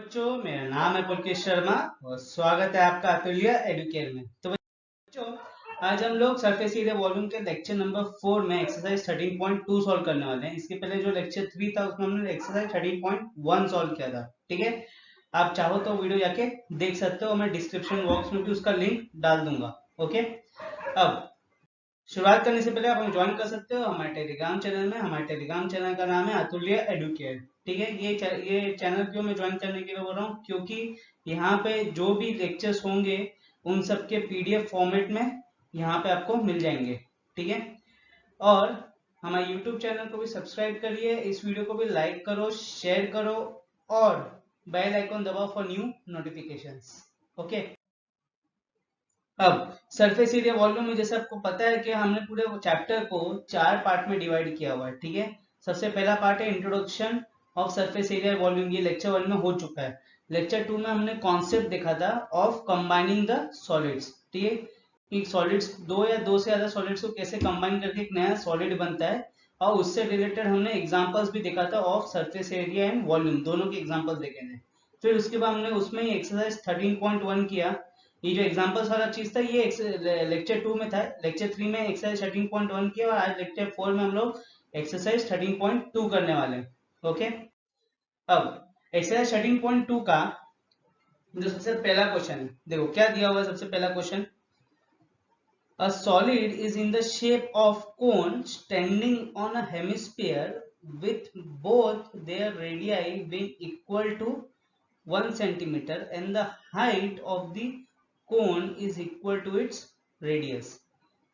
बच्चों, मेरा नाम है पुलकेश शर्मा और स्वागत है आपका अतुल्य एडुकेयर में। तो बच्चों, आज हम लोग सरफेस एरिया वॉल्यूम के लेक्चर नंबर 4 में एक्सरसाइज 13.2 सॉल्व करने वाले हैं। इसके पहले जो लेक्चर 3 था उसमें हमने एक्सरसाइज 13.1 सॉल्व किया था। ठीक है, आप चाहो तो वीडियो जाके देख सकते हो, मैं डिस्क्रिप्शन बॉक्स में भी उसका लिंक डाल दूंगा। ओके, अब शुरुआत करने से पहले आप हमें ज्वाइन कर सकते हो हमारे टेलीग्राम चैनल में। हमारे टेलीग्राम चैनल का नाम है अतुल्य एडुकेयर। ठीक है, ये चैनल क्यों मैं ज्वाइन करने के लिए बोल रहा हूँ, क्योंकि यहाँ पे जो भी लेक्चर्स होंगे उन सब के पीडीएफ फॉर्मेट में यहाँ पे आपको मिल जाएंगे। ठीक है, और हमारे यूट्यूब चैनल को भी सब्सक्राइब करिए, इस वीडियो को भी लाइक करो, शेयर करो और बेल आइकॉन दबाओ फॉर न्यू नोटिफिकेशंस। ओके, अब सरफेस एरिया वॉल्यूम में जैसे आपको पता है कि हमने पूरे चैप्टर को 4 पार्ट में डिवाइड किया हुआ है। ठीक है, सबसे पहला पार्ट है introduction of surface area volume, ये लेक्चर 1 में हो चुका है। लेक्चर 2 में हमने कॉन्सेप्ट देखा था ऑफ कंबाइनिंग द सॉलिड्स। ठीक है, कि सॉलिड्स दो या दो से ज्यादा सॉलिड्स को कैसे कंबाइन करके एक नया सॉलिड बनता है, और उससे रिलेटेड हमने एग्जांपल्स भी देखा था of surface area and volume, दोनों के एग्जांपल देखे थे। फिर उसके बाद हमने उसमें ही एक्सरसाइज 13.1 किया। ये जो एग्जांपल्स वाला चीज था ये लेक्चर 2 में था। लेक्चर 3 में एक्सरसाइज 13.1 किया और आज लेक्चर 4 में हम लोग एक्सरसाइज 13.2 करने वाले हैं। ओके, अब एक्सरसाइज 13.2 का जो सबसे पहला क्वेश्चन है, देखो क्या दिया हुआ है। सबसे पहला question, a solid is in the shape of cone standing on a hemisphere with both their radii being equal to 1 centimeter and the height of the cone is equal to its radius।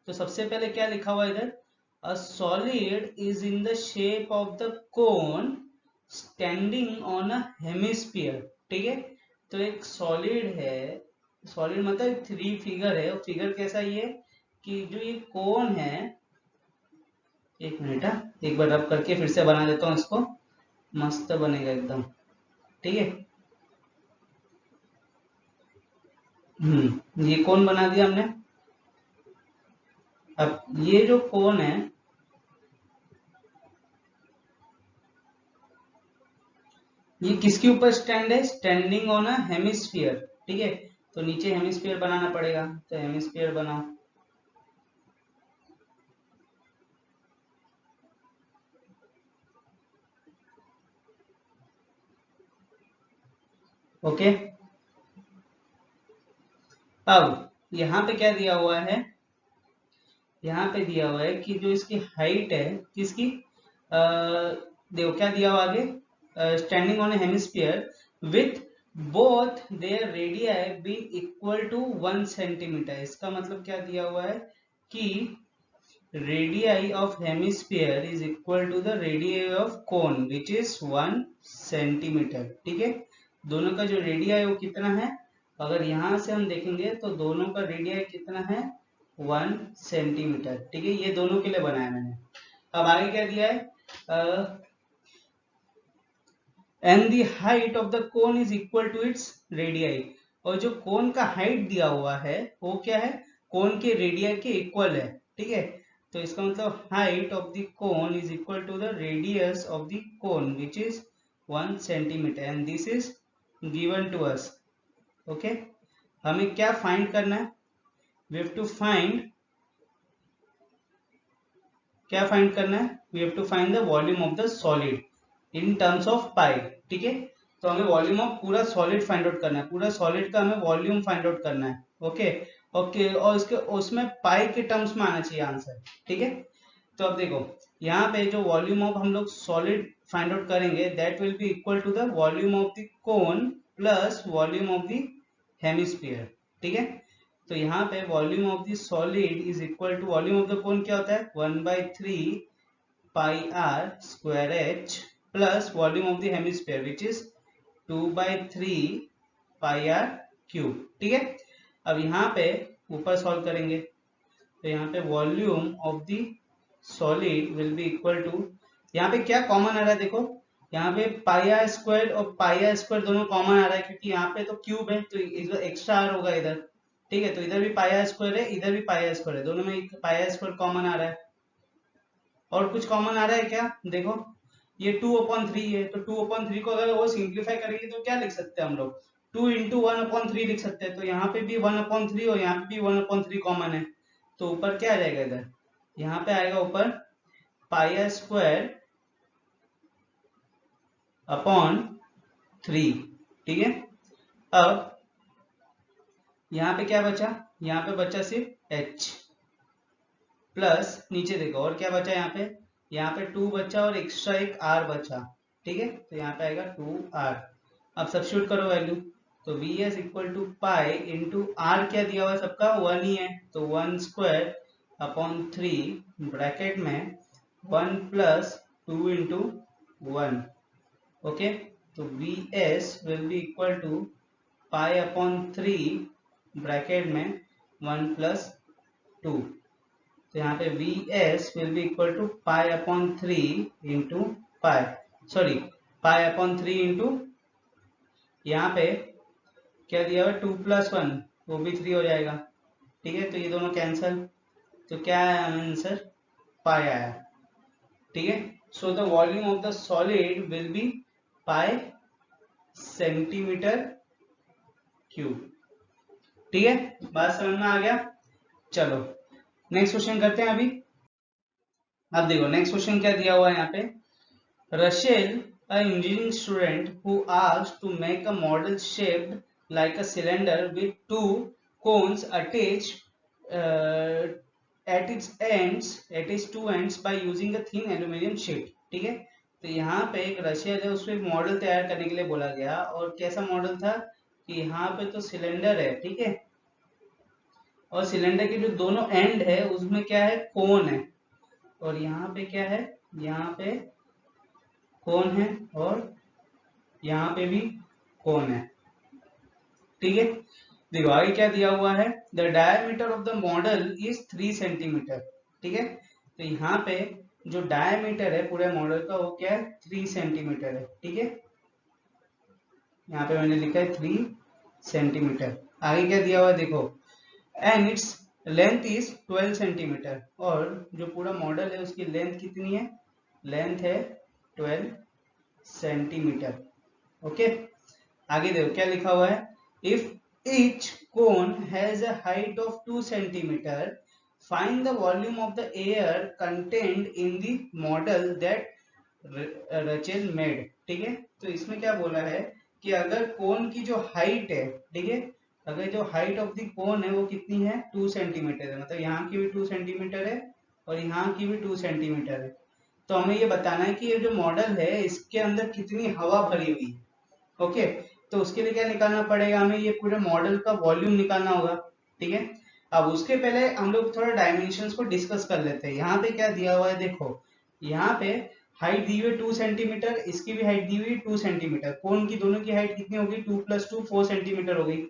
तो सबसे पहले क्या लिखा हुआ है इधर, a solid is in the shape of the cone standing on a hemisphere। ठीक है, तो एक सॉलिड है, सॉलिड मतलब 3 फिगर है। और फिगर कैसा ये कि जो ये कोन है, एक मिनट एक बार रब करके फिर से बना देता हूँ इसको, मस्त बनेगा एकदम। ठीक है, ये कोन बना दिया हमने। अब ये जो कोन है, ये किसके ऊपर स्टैंड है, स्टैंडिंग ऑन अ हेमिस्फीयर। ठीक है, तो नीचे हेमिस्फीयर बनाना पड़ेगा, तो हेमिस्फीयर बनाओ। ओके, अब यहाँ पे क्या दिया हुआ है, यहाँ पे दिया हुआ है कि जो इसकी हाइट है किसकी, देखो क्या दिया हुआ आगे, standing on a hemisphere with both their radii being equal to 1 centimetre. इसका मतलब क्या दिया हुआ है कि radii of hemisphere is equal to the radii of cone which is 1 centimetre. ठीक है, दोनों का जो रेडियाई है वो कितना है, अगर यहां से हम देखेंगे तो दोनों का रेडियाई कितना है, 1 सेंटीमीटर। ठीक है, ये दोनों के लिए बनाया मैंने। अब आगे क्या दिया है, and the height of the cone is equal to its radii. और जो कोन का हाइट दिया हुआ है वो क्या है, कोन के रेडियाई के इक्वल है। ठीक है, तो इसका मतलब height of the cone is equal to the radius of the cone which is 1 centimetre and this is given to us. Okay, हमें क्या फाइंड करना है, we have to find, क्या फाइंड करना है, we have to find the volume of the solid in terms of pi। ठीक है, तो हमें वॉल्यूम ऑफ पूरा सॉलिड फाइंड आउट करना है, पूरा सॉलिड का हमें वॉल्यूम फाइंड आउट करना है। ओके ओके, और इसके उसमें पाई के टर्म्स में आना चाहिए आंसर। ठीक है, तो अब देखो यहाँ पे जो वॉल्यूम ऑफ हम लोग सॉलिड फाइंड आउट करेंगे that will be equal to the volume of the cone plus volume of the hemisphere. ठीक है, तो यहाँ पे volume of the solid is equal to volume of the cone क्या होता है, 1/3 pi are square H plus volume of the hemisphere which is 2/3 pi are cube. ठीक है, अब यहाँ पे ऊपर सॉल्व करेंगे तो यहाँ पे volume of the solid will be equal to, यहाँ पे क्या कॉमन आ रहा है, देखो यहाँ पे पाई आर स्क्वायर और पाई आर स्क्वायर दोनों कॉमन आ रहा है, क्योंकि यहाँ पे तो क्यूब है तो इधर एक्स्ट्रा आर होगा इधर। ठीक है, तो इधर भी पाई आर स्क्वायर है, इधर भी पाई आर स्क्वायर है, दोनों में पाई आर स्क्वायर कॉमन आ रहा है। और कुछ कॉमन आ रहा है क्या, देखो ये 2/3 है, तो 2/3 को अगर वो सिंप्लीफाई करेंगे तो क्या लिख सकते हैं हम लोग, 2 इंटू 1/3 लिख सकते हैं। तो यहाँ पे भी 1/3 और यहाँ पे भी 1/3 कॉमन है, तो ऊपर क्या आ जाएगा इधर, यहाँ पे आएगा ऊपर पाई स्क्वायर अपॉन 3, ठीक है। अब यहाँ पे क्या बचा, यहाँ पे बचा सिर्फ h प्लस नीचे देखो और क्या बचा, यहाँ पे 2 बचा और एक्स्ट्रा एक r बचा, ठीक है। तो यहाँ पे आएगा 2r। अब सब्स्टिट्यूट करो वैल्यू, तो V S equal to pi into R क्या दिया हुआ है सबका 1 ही है, तो 1 स्क्वायर अपॉन 3 ब्रैकेट में 1 प्लस 2 इंटू 1, ओके। तो V S will be equal to pi upon 3 bracket में 1 प्लस 2, तो यहाँ पे V S will be equal to pi upon 3 into pi, sorry pi upon 3 into यहाँ पे क्या दिया हुआ 2 प्लस 1, वो भी 3 हो जाएगा, ठीक है। तो ये दोनों कैंसल, तो क्या आया आंसर, पाई आया, ठीक है। सो the volume of the solid will B pi centimetre cube, ठीक है। बात समझ में आ गया। चलो नेक्स्ट क्वेश्चन करते हैं अभी। अब देखो नेक्स्ट क्वेश्चन क्या दिया हुआ है यहाँ पे, Rachel a engineering student who asked to make a model shaped like a cylinder with two cones attached at its two ends by using a thin aluminum sheet, ठीक है। तो यहाँ पे एक रशियल है, उसमें एक मॉडल तैयार करने के लिए बोला गया, और कैसा मॉडल था कि यहाँ पे तो सिलेंडर है, ठीक है, और सिलेंडर के जो दोनों एंड है उसमें क्या है, कोन है, और यहाँ पे क्या है, यहाँ पे कोन है और यहाँ पे भी कोन है, ठीक है। देखो आगे क्या दिया हुआ है, the diameter of the model is 3 centimetre, ठीक है। तो यहाँ पे जो डायमीटर है पूरे मॉडल का वो क्या है, 3 सेंटीमीटर है, ठीक है। यहाँ पे मैंने लिखा है 3 सेंटीमीटर। आगे क्या दिया हुआ है देखो, and its length is 12 centimetre, और जो पूरा मॉडल है उसकी लेंथ कितनी है, लेंथ है 12 सेंटीमीटर, ओके। आगे देखो क्या लिखा हुआ है, if each cone has a height of 2 centimeter, find the volume of the air contained in the model that Rachel made, ठीक है। तो इसमें क्या बोला है कि अगर कोन की जो हाइट है, ठीक है, अगर जो हाइट ऑफ द कोन है वो कितनी है, 2 सेंटीमीटर है, मतलब यहाँ की भी 2 सेंटीमीटर है और यहाँ की भी 2 सेंटीमीटर है, तो हमें ये बताना है कि ये जो मॉडल है इसके अंदर कितनी हवा भरी हुई है, ओके। तो उसके लिए क्या निकालना पड़ेगा, हमें ये पूरे मॉडल का वॉल्यूम निकालना होगा, ठीक है। अब उसके पहले हम लोग थोड़ा डायमेंशंस को डिस्कस कर लेते हैं। यहाँ पे क्या दिया हुआ है देखो, यहाँ पे हाइट दी हुई है 2 सेंटीमीटर, इसकी भी हाइट दी हुई 2 सेंटीमीटर, कोन की दोनों की हाइट कितनी होगी, 2 प्लस 2 4 सेंटीमीटर हो गई,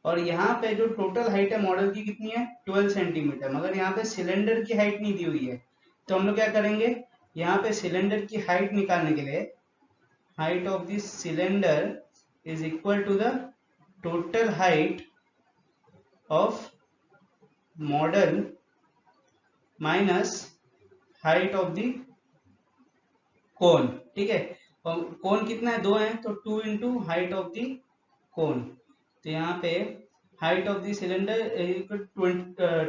और यहाँ पे जो टोटल हाइट है मॉडल की कितनी है, 12 सेंटीमीटर, मगर यहाँ पे सिलेंडर की हाइट नहीं दी हुई है। तो हम लोग क्या करेंगे, यहाँ पे सिलेंडर की हाइट निकालने के लिए, height of this cylinder is equal to the total height of model minus height of the cone, ठीक है। और कोन कितना है, 2 है, तो 2 इंटू हाइट ऑफ द कोन, तो यहाँ पे height of the cylinder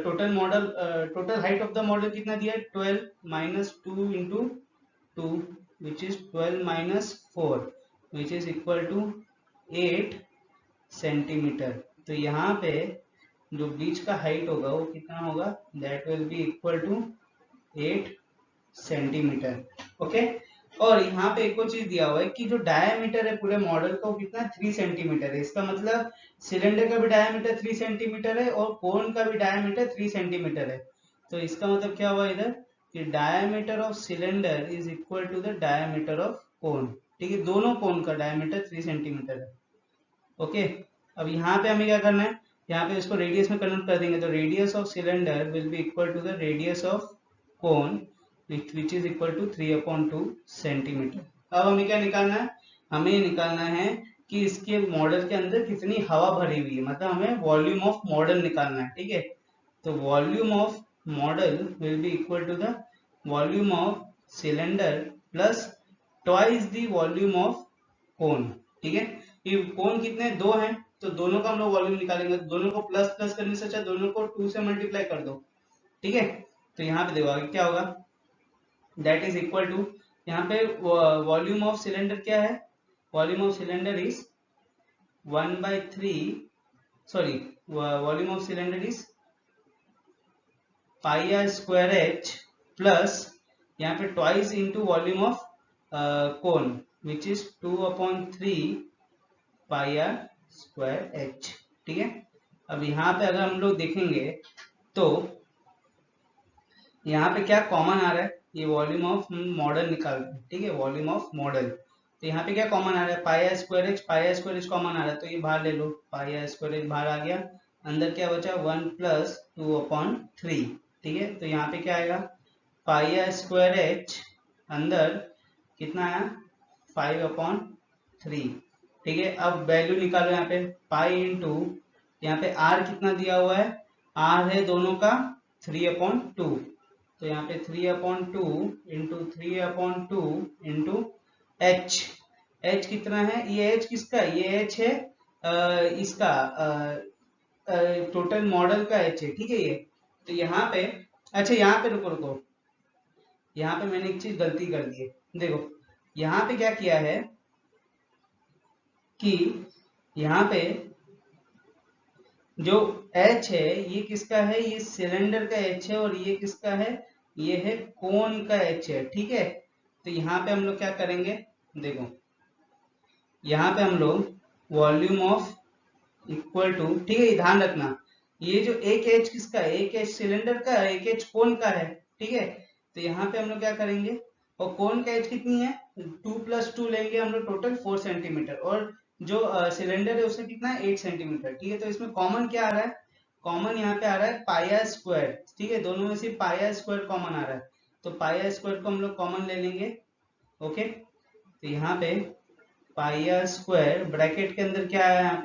total model total height of the model कितना दिया है, 12 minus 2 into 2 which is 12 minus 4 which is equal to 8 centimetre. तो यहाँ पे जो बीच का हाइट होगा वो कितना होगा, that will be equal to 8 centimetre, okay. और यहाँ पे एक और चीज दिया हुआ है कि जो डायमीटर है पूरे मॉडल का वो कितना 3 सेंटीमीटर है, इसका मतलब सिलेंडर का भी डायमीटर 3 सेंटीमीटर है और कोन का भी डायमीटर 3 सेंटीमीटर है। तो इसका मतलब क्या हुआ इधर कि diameter of cylinder is equal to the diameter of cone, ठीक है, दोनों कोन का डायमीटर 3 सेंटीमीटर है, ओके। अब यहाँ पे हमें क्या करना है, यहाँ पे इसको रेडियस में कन्वर्ट कर देंगे, तो radius of cylinder will be equal to the radius of cone which is equal to 3/2 centimetre. अब हमें क्या निकालना है, हमें निकालना है कि इसके मॉडल के अंदर कितनी हवा भरी हुई है, मतलब हमें वॉल्यूम ऑफ मॉडल निकालना है, ठीक है। तो volume of model will be equal to the volume of cylinder plus twice the volume of cone. ठीक है, ये कोन कितने, दो हैं, तो दोनों का हम लोग वॉल्यूम निकालेंगे। दोनों को प्लस प्लस करने से अच्छा दोनों को 2 से मल्टीप्लाई कर दो। ठीक है, तो यहाँ पे देखो आगे क्या होगा, दैट इज इक्वल टू, यहाँ पे वॉल्यूम ऑफ सिलेंडर क्या है, volume of cylinder is 1/3, sorry volume of cylinder is pi are square H plus यहाँ पे twice into volume of cone which is 2/3 pi are square H. ठीक है, अब यहाँ पे अगर हम लोग देखेंगे तो यहाँ पे क्या कॉमन आ रहा है, ये वॉल्यूम ऑफ मॉडल निकाल रहे हैं। ठीक है, वॉल्यूम ऑफ मॉडल, तो यहाँ पे क्या कॉमन आ रहा है, pi are square H, pi are square H common आ रहा है, तो ये बाहर ले लो, पाई आर स्क्वायर एच बाहर आ गया, अंदर क्या बचा 1 + 2/3। ठीक है, तो यहाँ पे क्या आएगा, पाई आर स्क्वायर एच अंदर कितना आया 5/3। ठीक है, अब वैल्यू निकालो यहाँ पे, पाई इंटू यहाँ पे आर कितना दिया हुआ है, आर है दोनों का 3/2, तो यहाँ पे 3/2 इंटू 3/2 इंटू एच, एच कितना है, ये एच किसका, ये एच है इसका टोटल मॉडल का एच है। ठीक है, ये तो यहाँ पे, अच्छा यहाँ पे रुको रुको, यहाँ पे मैंने एक चीज गलती कर दी है, देखो यहाँ पे क्या किया है कि यहाँ पे जो H है ये किसका है, ये सिलेंडर का H है, और ये किसका है, ये है कोन का H है। ठीक है, तो यहाँ पे हम लोग क्या करेंगे, देखो यहाँ पे हम लोग वॉल्यूम ऑफ इक्वल टू, ठीक है, ध्यान रखना ये जो एक H किसका है, एक H सिलेंडर का है, एक H कोन का है। ठीक है, तो यहाँ पे हम लोग क्या करेंगे, और कोन का H कितनी है, 2 + 2 लेंगे हम लोग, टोटल 4 सेंटीमीटर, और जो सिलेंडर है उसमें कितना है 8 सेंटीमीटर। ठीक है, तो इसमें कॉमन क्या आ रहा है, कॉमन यहाँ पे आ रहा है पाई आर स्क्वायर। ठीक है, दोनों में सिर्फ पाई आर स्क्वायर कॉमन आ रहा है, तो पाई आर स्क्वायर को हम लोग कॉमन ले लेंगे। ओके, तो यहाँ पे पाई आर स्क्वायर ब्रैकेट के अंदर क्या आया,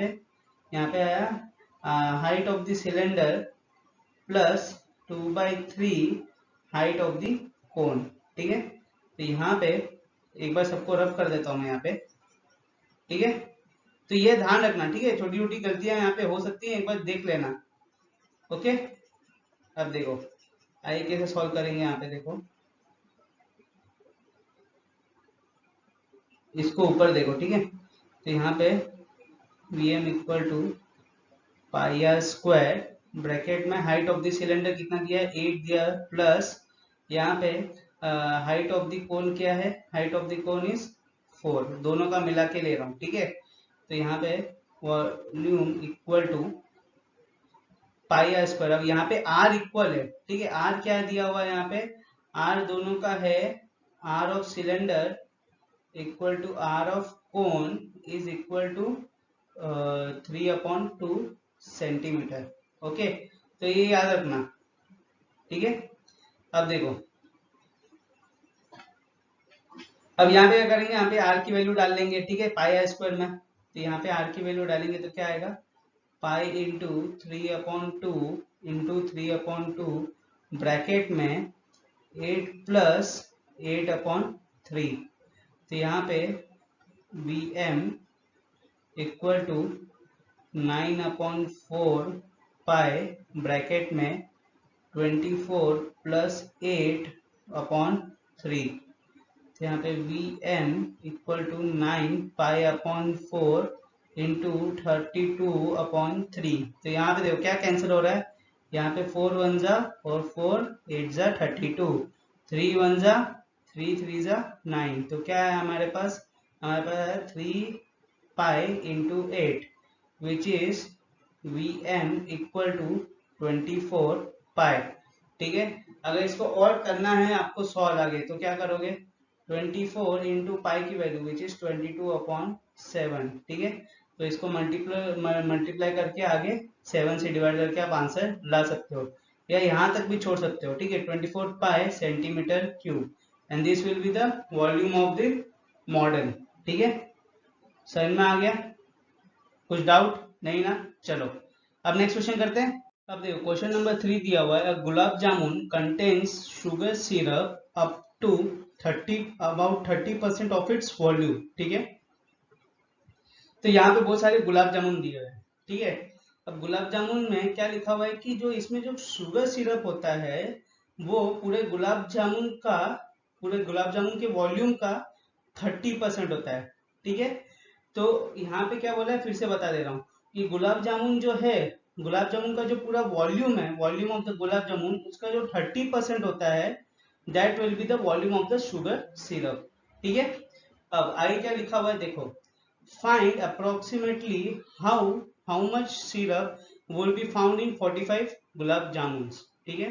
यहाँ पे आया height of the cylinder plus 2/3 height of the कोन। ठीक है, तो यहाँ पे एक बार सबको रफ कर देता हूँ मैं यहाँ पे। ठीक है, तो ये ध्यान रखना, ठीक है, छोटी छोटी गलतियां यहाँ पे हो सकती हैं, एक बार देख लेना। ओके, अब देखो आइए कैसे सॉल्व करेंगे, यहाँ पे देखो इसको ऊपर देखो। ठीक है, तो यहाँ पे Vm equal to pi are square bracket में हाइट ऑफ द सिलेंडर कितना दिया है 8 दिया, प्लस यहाँ पे हाइट ऑफ द कोन क्या है, height of the cone is 4, दोनों का मिला के ले रहा हूँ। ठीक है, तो यहाँ पे volume equal to pi are square, अब यहाँ पे आर इक्वल है। ठीक है, आर क्या दिया हुआ है, यहाँ पे आर दोनों का है, R of cylinder equal to R of cone is equal to 3/2 centimetre. Okay, तो ये याद रखना। ठीक है, अब देखो, अब यहाँ पे क्या करेंगे, यहाँ पे आर की वैल्यू डाल लेंगे। ठीक है, पाई आर स्क्वायर में, तो यहाँ पे आर की वैल्यू डालेंगे तो क्या आएगा, पाई इंटू 3/2 इंटू 3/2 ब्रैकेट में 8 + 8/3, तो यहाँ पे Vm equal to 9/4 pi bracket में 24 + 8/3, तो यहाँ पे Vm इक्वल टू 9 पाई/4 इंटू 32/3, तो यहाँ पे देखो क्या कैंसिल हो रहा है, यहाँ पे 4 1 जा और 4 8 जा 32, 3 1 जा 3 3 जा 9, तो क्या है हमारे पास है 3 pi into 8 which is Vm equal to 24 pi. ठीक है, अगर इसको और करना है आपको सॉल्व आगे, तो क्या करोगे, 24 इंटू पाई की वैल्यू विच इज 22/7। ठीक है, तो इसको मल्टीप्लाई करके आगे 7 से डिवाइड करके आप आंसर ला सकते हो, या यहाँ तक भी छोड़ सकते हो। ठीक है, 24 पाई centimetre cube, and this will be the volume of the model. ठीक है, समझ में आ गया, कुछ डाउट नहीं ना, चलो अब नेक्स्ट क्वेश्चन करते हैं। अब देखो क्वेश्चन नंबर 3 दिया हुआ है, gulab jamun contains sugar syrup up to about 30% of its volume, ठीक है। तो यहाँ पे बहुत सारे गुलाब जामुन दिए हुए हैं, ठीक है। अब गुलाब जामुन में क्या लिखा हुआ है कि जो इसमें जो शुगर सिरप होता है वो पूरे गुलाब जामुन के वॉल्यूम का 30% होता है, ठीक है। तो यहाँ पे क्या बोला है, फिर से बता दे रहा हूँ कि गुलाब जामुन जो है, गुलाब जामुन का जो पूरा वॉल्यूम है, वॉल्यूम ऑफ द गुलाब जामुन, उसका जो 30% होता है that will be the volume of the sugar syrup, ठीक है। अब आगे क्या लिखा हुआ है देखो, find approximately how much syrup will be found in 45 गुलाब जामुन, ठीक है।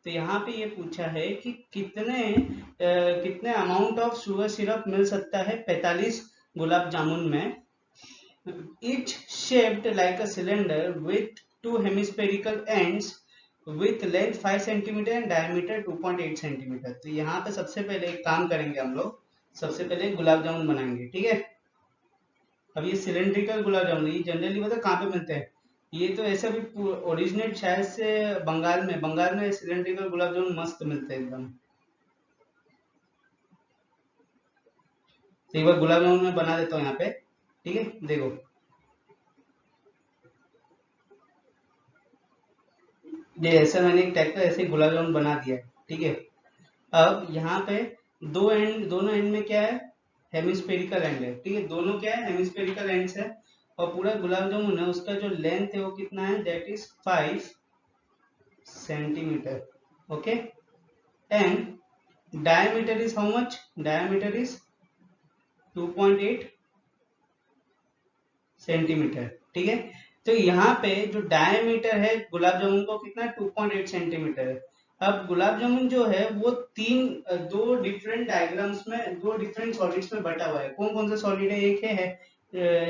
तो यहाँ पे ये पूछा है कि कितने अमाउंट ऑफ शुगर सिरप मिल सकता है 45 गुलाब जामुन में। Each shaped like a cylinder with two hemispherical ends with length 5 cm and diameter 2.8 cm। तो यहाँ पे सबसे पहले एक काम करेंगे हम लोग, सबसे पहले गुलाब जामुन बनाएंगे, ठीक है। अब ये सिलेंड्रिकल गुलाब जामुन, ये जनरली पता कहाँ पे मिलते हैं, ये तो ऐसा भी ओरिजिनेट शायद से बंगाल में सिलेंड्रिकल गुलाब जामुन मस्त मिलते हैं एकदम। तो एक बार गुलाब जामुन में बना देता हूँ यहाँ पे, ठीक है। देखो ये ऐसा मैंने एक टाइप का ऐसे गुलाब जामुन बना दिया है, ठीक है। अब यहाँ पे दोनों एंड में क्या है, हेमिस्फेरिकल एंड है, ठीक है। दोनों क्या है, हेमिस्फेरिकल एंड्स है। और पूरा गुलाब जामुन है उसका जो लेंथ है वो कितना है, that is 5 centimetre, okay. And diameter is how much, diameter is 2.8 centimetre, ठीक है। तो यहाँ पे जो डायमीटर है गुलाब जामुन को कितना, 2.8 सेंटीमीटर है। अब गुलाब जामुन जो है वो दो डिफरेंट डायग्राम्स में, दो डिफरेंट सॉलिड्स में बटा हुआ है। कौन कौन सा सॉलिड है, एक है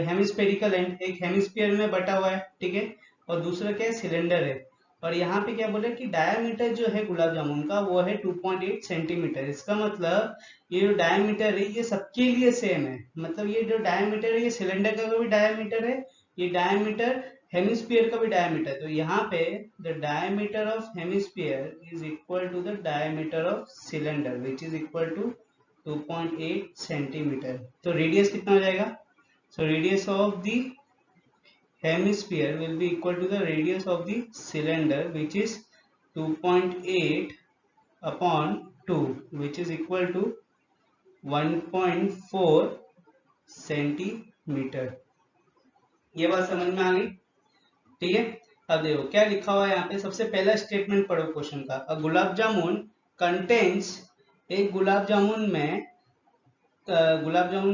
हेमिस्फेरिकल एंड, एक हेमिस्फीयर में बटा हुआ है, ठीक है। और दूसरा क्या है, सिलेंडर है। और यहाँ पे क्या बोले कि डायमीटर जो है गुलाब जामुन का वो है 2.8 सेंटीमीटर। इसका मतलब ये जो डायमीटर है ये सबके लिए सेम है, मतलब ये जो डायमीटर है ये सिलेंडर का भी डायमीटर है, ये डायमीटर हेमिस्फीयर का भी डायमीटर। तो यहाँ पे the diameter of hemisphere is equal to the diameter of cylinder which is equal to 2.8 centimetre. तो रेडियस कितना हो जाएगा, so radius of the hemisphere will be equal to the radius of the cylinder which is 2.8 upon 2 which is equal to 1.4 centimetre. ये बात समझ में आ गई, ठीक है। अब देखो क्या लिखा हुआ है यहाँ पे, सबसे पहला स्टेटमेंट पढ़ो क्वेश्चन का। अ गुलाब जामुन कंटेन्स, एक गुलाब जामुन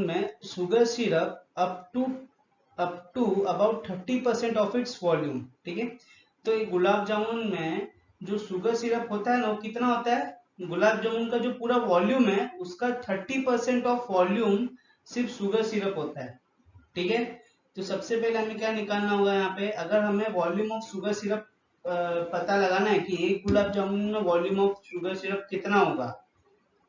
में sugar syrup up to about 30% of its volume, ठीक है। तो एक गुलाब जामुन में जो शुगर सिरप होता है ना वो कितना होता है, गुलाब जामुन का जो पूरा वॉल्यूम है उसका 30% ऑफ वॉल्यूम सिर्फ शुगर सिरप होता है, ठीक है। तो सबसे पहले हमें क्या निकालना होगा यहाँ पे, अगर हमें वॉल्यूम ऑफ शुगर सिरप पता लगाना है कि एक गुलाब जामुन में वॉल्यूम ऑफ शुगर सिरप कितना होगा,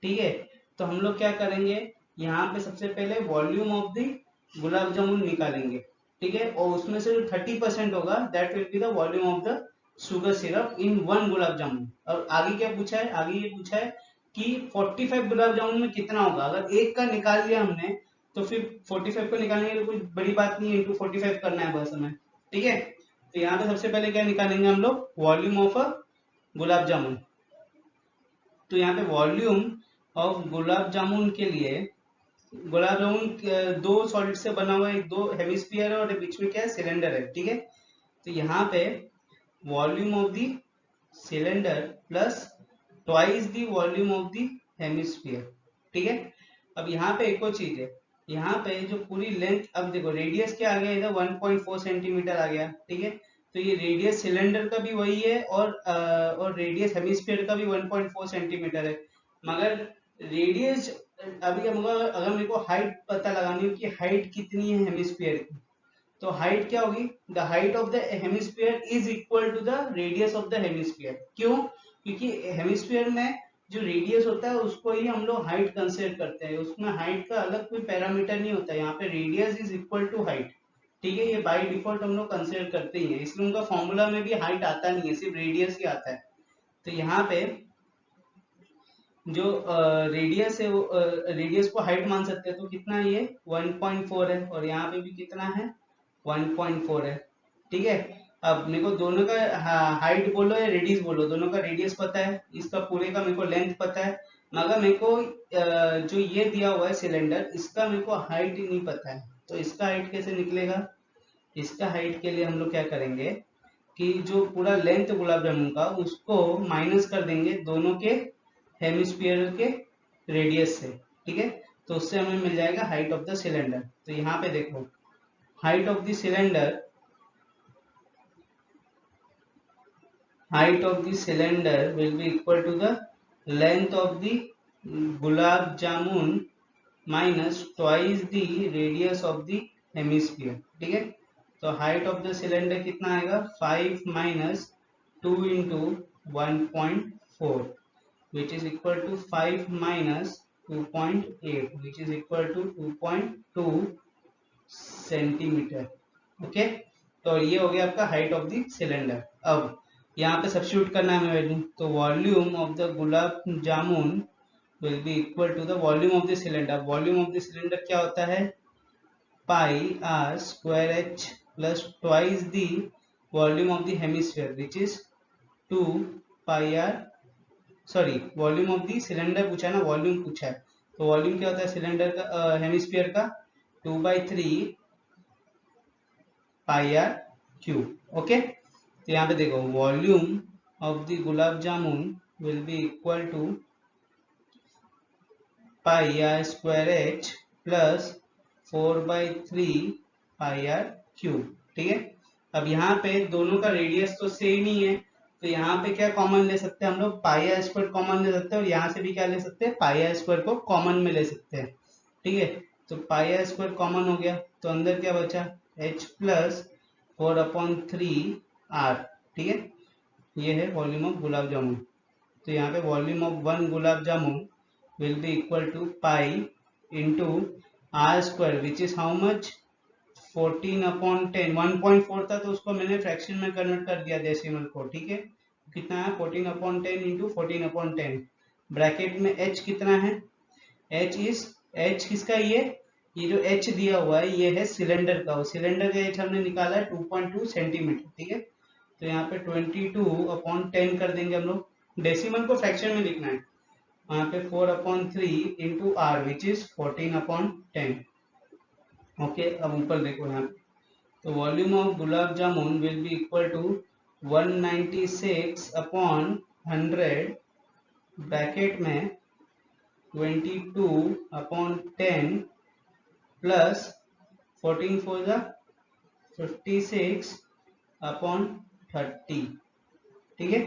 ठीक है। तो हम लोग क्या करेंगे, यहाँ पे सबसे पहले volume of the gulab jamun निकालेंगे, ठीक है। और उसमें से जो 30% होगा that will be the volume of the sugar syrup in one gulab jamun. और आगे क्या पूछा है, आगे ये पूछा है कि 45 गुलाब जामुन में कितना होगा। अगर एक का निकाल लिया हमने तो फिर 45 को निकालने की कोई बड़ी बात नहीं है, इंटू 45 करना है बस हमें, ठीक है। तो यहाँ पे सबसे पहले क्या निकालेंगे हम लोग, वॉल्यूम ऑफ अ गुलाब जामुन। तो यहाँ पे वॉल्यूम ऑफ गुलाब जामुन के लिए, गुलाब जामुन दो सॉलिड से बना हुआ है, दो हेमिस्फीयर है और बीच में क्या है, सिलेंडर है, ठीक है। तो यहाँ पे volume of the cylinder plus twice the volume of the hemisphere, ठीक है। अब यहाँ पे एक और चीज है, यहाँ पे जो पूरी लेंथ, अब देखो रेडियस क्या आ गया इधर, 1.4 सेंटीमीटर आ गया, ठीक है। तो ये रेडियस सिलेंडर का भी वही है और रेडियस हेमिस्फीयर का भी 1.4 सेंटीमीटर है। मगर रेडियस, अभी अगर मेरे को हाइट पता लगानी हो कि हाइट कितनी है हेमिस्फीयर की, तो हाइट क्या होगी, the height of the hemisphere is equal to the radius of the hemisphere. क्यों, क्योंकि हेमिस्फीयर में जो रेडियस होता है उसको ही हम लोग हाइट कंसिडर करते हैं, उसमें हाइट का अलग कोई पैरामीटर नहीं होता है। यहाँ पे radius is equal to height, ठीक है। ये बाय डिफॉल्ट हम लोग कंसिडर करते ही हैं, इसलिए उनका फॉर्मूला में भी हाइट आता नहीं है, सिर्फ रेडियस ही आता है। तो यहाँ पे जो रेडियस है वो रेडियस को हाइट मान सकते हैं, तो कितना है ये 1.4 है, और यहाँ पे भी कितना है 1.4 है। ठीक है, अब मेरे को दोनों का हाइट बोलो या रेडियस बोलो, दोनों का रेडियस पता है, इसका पूरे का मेरे को लेंथ पता है, मगर मेरे को जो ये दिया हुआ है सिलेंडर, इसका मेरे को हाइट नहीं पता है। तो इसका हाइट कैसे निकलेगा? इसका हाइट के लिए हम लोग क्या करेंगे कि जो पूरा लेंथ गुलाब जामुन का उसको माइनस कर देंगे दोनों के हेमिस्फीयर के रेडियस से। ठीक है, तो उससे हमें मिल जाएगा हाइट ऑफ द सिलेंडर। तो यहाँ पे देखो, height of the cylinder, height of the cylinder will be equal to the length of the gulab jamun minus twice the radius of the hemisphere। ठीक है, तो हाइट ऑफ द सिलेंडर कितना आएगा 5 minus 2 into 1.4 which is equal to 5 minus 2.8 which is equal to 2.2 centimetre. Okay, तो ये हो गया आपका हाइट ऑफ द सिलेंडर। अब यहाँ पे सब्स्टिट्यूट करना है हमें वैल्यू, तो volume of the gulab jamun will be equal to the volume of the cylinder. Volume of the cylinder क्या होता है pi are square H plus twice the volume of the hemisphere which is 2 pi r, sorry volume of the cylinder पूछा है ना, volume पूछा है, तो volume क्या होता है सिलेंडर का हेमिस्फीयर का 2/3 पाई आर क्यूब। ओके, तो यहाँ पे देखो volume of the gulab jamun will be equal to pi are square H plus 4/3 pi are cube. ठीक है, अब यहाँ पे दोनों का रेडियस तो सेम ही है, तो यहाँ पे क्या कॉमन ले सकते हैं हम लोग, पाई आर स्क्वायर कॉमन ले सकते हैं, और यहाँ से भी क्या ले सकते हैं पाई आर स्क्वायर को कॉमन में ले सकते हैं। ठीक है, तो पाई आर स्क्वायर कॉमन हो गया, तो अंदर क्या बचा h प्लस 4/3 आर। ठीक है, ये है वॉल्यूम ऑफ गुलाब जामुन। तो यहाँ पे volume of 1 gulab jamun will be equal to pi into R square which is how much 14/10। 1.4 था तो उसको मैंने फ्रैक्शन में कन्वर्ट कर दिया डेसिमल को। ठीक है, कितना है 14/10 इंटू 14/10। ब्रैकेट में h कितना है, h किसका, ये जो h दिया हुआ है ये है सिलेंडर का, सिलेंडर का h हमने निकाला है 2.2 सेंटीमीटर। ठीक है, तो यहाँ पे 22/10 कर देंगे हम लोग, डेसिमल को फ्रैक्शन में लिखना है, यहाँ पे 4/3 into R which is 14/10। Okay, अब ऊपर देखो यहाँ पे, तो volume of gulab jamun will be equal to 196/100 bracket में 22/10 प्लस 14 4 56/30। ठीक है,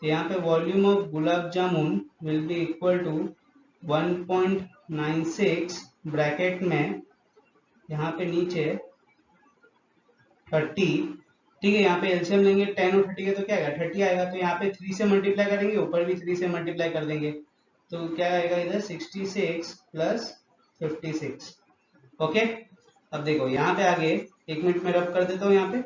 तो यहाँ पे volume of gulab jamun will be equal to 1.96 bracket में यहाँ पे नीचे 30। ठीक है, यहाँ पे एलसीएम लेंगे 10 और 30 का, तो क्या आएगा 30 आएगा, तो यहाँ पे 3 से मल्टीप्लाई करेंगे, ऊपर भी 3 से मल्टीप्लाई कर देंगे, तो क्या आएगा इधर 66 प्लस 56। ओके, अब देखो यहाँ पे आगे 1 मिनट में रब कर देता हूँ। यहाँ पे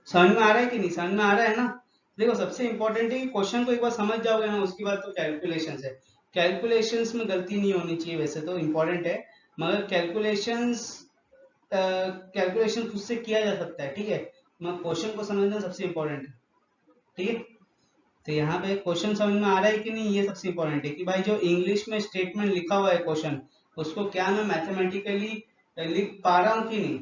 समझ में आ रहा है कि नहीं, समझ में आ रहा है ना? देखो सबसे इंपॉर्टेंट है कि क्वेश्चन को एक बार समझ जाओगे ना, उसके बाद तो कैलकुलेशंस है, कैलकुलेशंस में गलती नहीं होनी चाहिए, वैसे तो इंपॉर्टेंट है, मगर कैलकुलेशन खुद से किया जा सकता है। ठीक है, मगर क्वेश्चन को समझना सबसे इंपॉर्टेंट है। ठीक है, तो यहाँ पे क्वेश्चन समझ में आ रहा है कि नहीं, ये सबसे इंपॉर्टेंट है कि भाई जो इंग्लिश में स्टेटमेंट लिखा हुआ है क्वेश्चन, उसको क्या मैं मैथमेटिकली लिख पा रहा हूँ कि नहीं।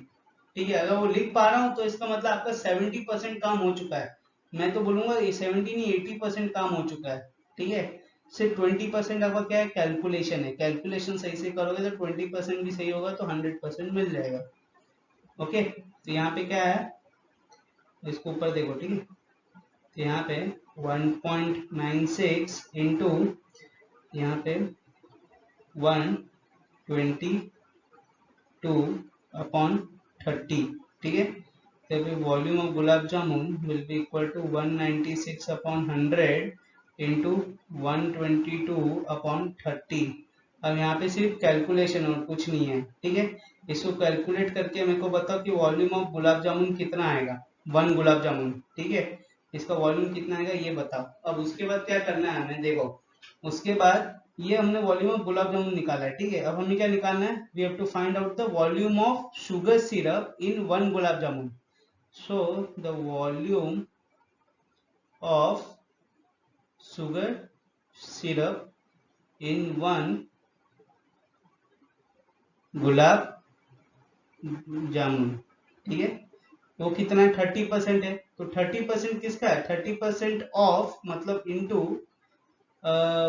ठीक है, अगर वो लिख पा रहा हूँ तो इसका मतलब आपका 70% काम हो चुका है। मैं तो बोलूंगा 70 नहीं 80% काम हो चुका है। ठीक है, सिर्फ 20% आपका क्या है कैलकुलेशन है, कैलकुलेशन सही से करोगे तो 20% भी सही होगा, तो 100% मिल जाएगा। ओके, तो यहाँ पे क्या है, इसको ऊपर देखो। ठीक है, तो यहाँ पे 1.96 इंटू यहाँ पे 122/30। ठीक है, तो फिर volume of gulab jamun will be equal to 196/100 into 122/30। अब यहाँ पे सिर्फ कैलकुलेशन और कुछ नहीं है। ठीक है, इसको कैलकुलेट करके मेरे को बताओ कि वॉल्यूम ऑफ गुलाब जामुन कितना आएगा, 1 गुलाब जामुन। ठीक है, इसका वॉल्यूम कितना आएगा ये बताओ। अब उसके बाद क्या करना है हमें, देखो उसके बाद ये हमने वॉल्यूम ऑफ गुलाब जामुन निकाला है, ठीक है। अब हमें क्या निकालना है, we have to find out the volume of sugar syrup in 1 gulab jamun. So the volume of sugar syrup in 1 gulab jamun, ठीक है। वो कितना है, 30% है। तो 30% किसका है, 30% ऑफ मतलब into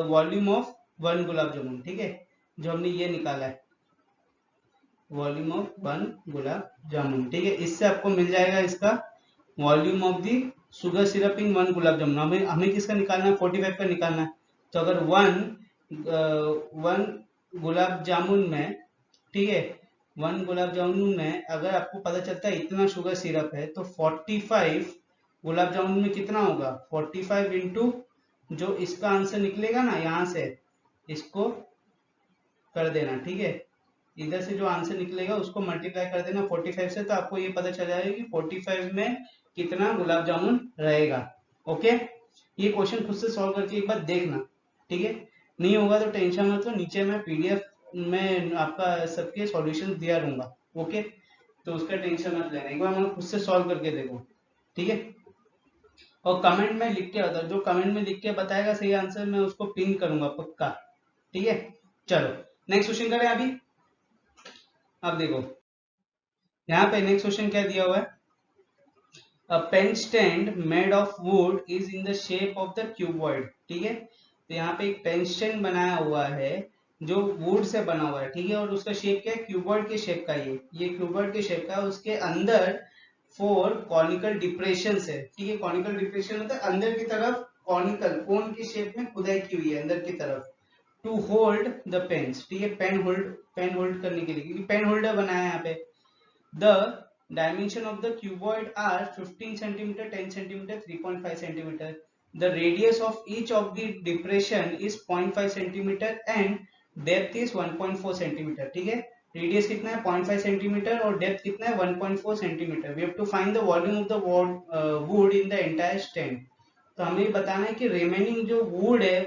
volume of 1 gulab jamun, ठीक है। जो हमने ये निकाला है वॉल्यूम ऑफ 1 गुलाब जामुन, ठीक है। इससे आपको मिल जाएगा इसका volume of the sugar syrup in 1 gulab जामुन। हमें हमें किसका निकालना है, 45 का निकालना है। तो अगर 1 गुलाब जामुन में, ठीक है, 1 गुलाब जामुन में अगर आपको पता चलता है इतना शुगर सिरप है, तो 45 गुलाब जामुन में कितना होगा, 45 इंटू जो इसका आंसर निकलेगा ना यहाँ से, इसको कर देना, ठीक है। इधर से जो आंसर निकलेगा उसको मल्टीप्लाई कर देना 45 से, तो आपको ये पता चल जाएगा कि 45 में कितना गुलाब जामुन रहेगा। ओके, ये क्वेश्चन खुद से सॉल्व करके एक बार देखना, ठीक है। नहीं होगा तो टेंशन मत लो, नीचे मैं पीडीएफ में आपका सबके सॉल्यूशन दिया रहूंगा। ओके, तो उसका टेंशन मत लेना, एक बार मैं खुद से सॉल्व करके देखो, ठीक है। और कमेंट में लिख के बताओ, जो कमेंट में लिख के बताएगा सही आंसर मैं उसको पिन करूंगा पक्का, ठीक है। चलो नेक्स्ट क्वेश्चन करें अभी। अब देखो यहाँ पे नेक्स्ट क्वेश्चन क्या दिया हुआ है, a pen stand made of wood is in the shape of the cuboid, ठीक है। तो यहाँ पे एक पेन स्टैंड बनाया हुआ है जो वुड से बना हुआ है, ठीक है। और उसका शेप क्या है, क्यूबॉइड के शेप का, ये क्यूबॉइड के शेप का है। उसके अंदर 4 कॉनिकल डिप्रेशन है, ठीक है। कॉनिकल डिप्रेशन होता है अंदर की तरफ, कॉनिकल कोन के शेप में खुदाई की हुई है अंदर की तरफ, टू होल्ड द पेन्स, ठीक है। पेन होल्ड करने के लिए, क्योंकि पेन होल्डर बनाया है यहाँ पे। The dimension of the cuboid are 15 centimeter, 10 centimeter, 3.5 centimeter. The radius of each of the depression is 0.5 centimeter and depth is 1.4 centimeter. ठीक है, रेडियस कितना है 0.5 सेंटीमीटर और डेप्थ कितना है 1.4 centimetre. We have to find the volume of the wood in the entire stand. तो हमें बताना है कि रिमेनिंग जो वुड है,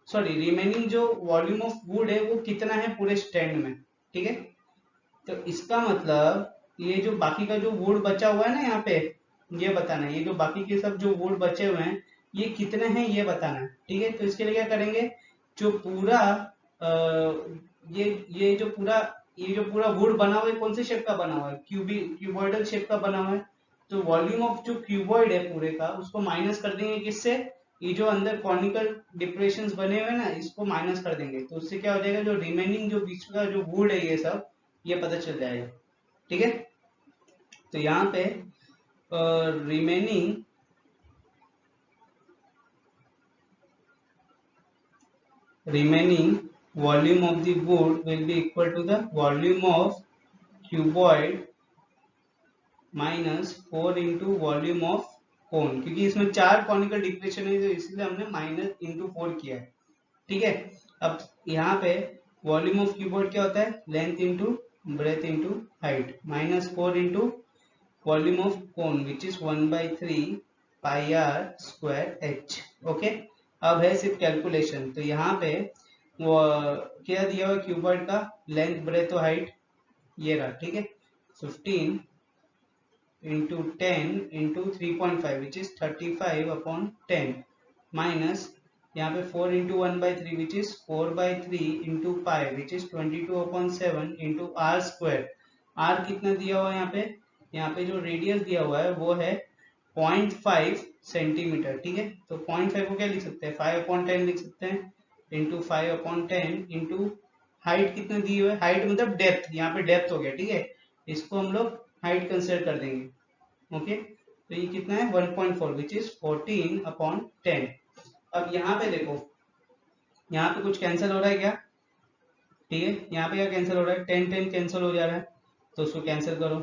रिमेनिंग जो वॉल्यूम ऑफ वुड है वो कितना है पूरे स्टैंड में, ठीक है। तो इसका मतलब ये जो बाकी का जो वुड बचा हुआ है ना यहाँ पे, ये बताना है, ये जो बाकी के सब जो वुड बचे हुए हैं ये कितने हैं ये बताना है, ठीक है। तो इसके लिए क्या करेंगे, जो पूरा ये जो पूरा वुड बना हुआ है कौन से शेप का बना हुआ है, क्यूबॉइडल शेप का बना हुआ है। तो वॉल्यूम ऑफ जो क्यूबॉइड है पूरे का उसको माइनस कर देंगे किससे, ये जो अंदर कॉनिकल डिप्रेशंस बने हुए हैं ना इसको माइनस कर देंगे। तो उससे क्या हो जाएगा, जो रिमेनिंग जो बीच का जो वुड है ये सब ये पता चल जाएगा, ठीक है। तो यहाँ पे remaining volume of the wood will be equal to the volume of cuboid minus 4 into volume of cone, क्योंकि इसमें 4 कॉनिकल डिप्रेशन है तो इसलिए हमने माइनस इंटू 4 किया है, ठीक है। अब यहाँ पे वॉल्यूम ऑफ क्यूबॉइड क्या होता है, length into breadth into height, minus 4 into volume of cone which is 1/3 pi are square H. Okay, अब है सिर्फ कैलकुलेशन। तो यहाँ पे वो क्या दिया हुआ क्यूबॉइड का लेंथ ब्रेथ और हाइट ये रहा, ठीक है। 15 into 10 into 3.5 which is 35/10 minus यहाँ पे 4 into 1/3 which is 4/3 into pi which is 22/7 into R square. R कितना दिया हुआ है यहाँ पे जो रेडियस दिया हुआ है वो है 0.5 सेंटीमीटर, ठीक है। तो 0.5 को क्या लिख सकते हैं, 5/10 लिख सकते हैं इंटू 5/10 इंटू हाइट कितना दी हुई है, हाइट मतलब डेप्थ, यहाँ पे डेप्थ हो गया, ठीक है। इसको हम लोग हाइट कंसिडर कर देंगे, ओके। तो ये कितना है 1.4 विच इज 14/10। अब यहाँ पे देखो, यहाँ पे कुछ कैंसिल हो रहा है क्या, ठीक है। यहाँ पे क्या कैंसिल हो रहा है, 10 कैंसिल हो जा रहा है, तो उसको कैंसिल करो,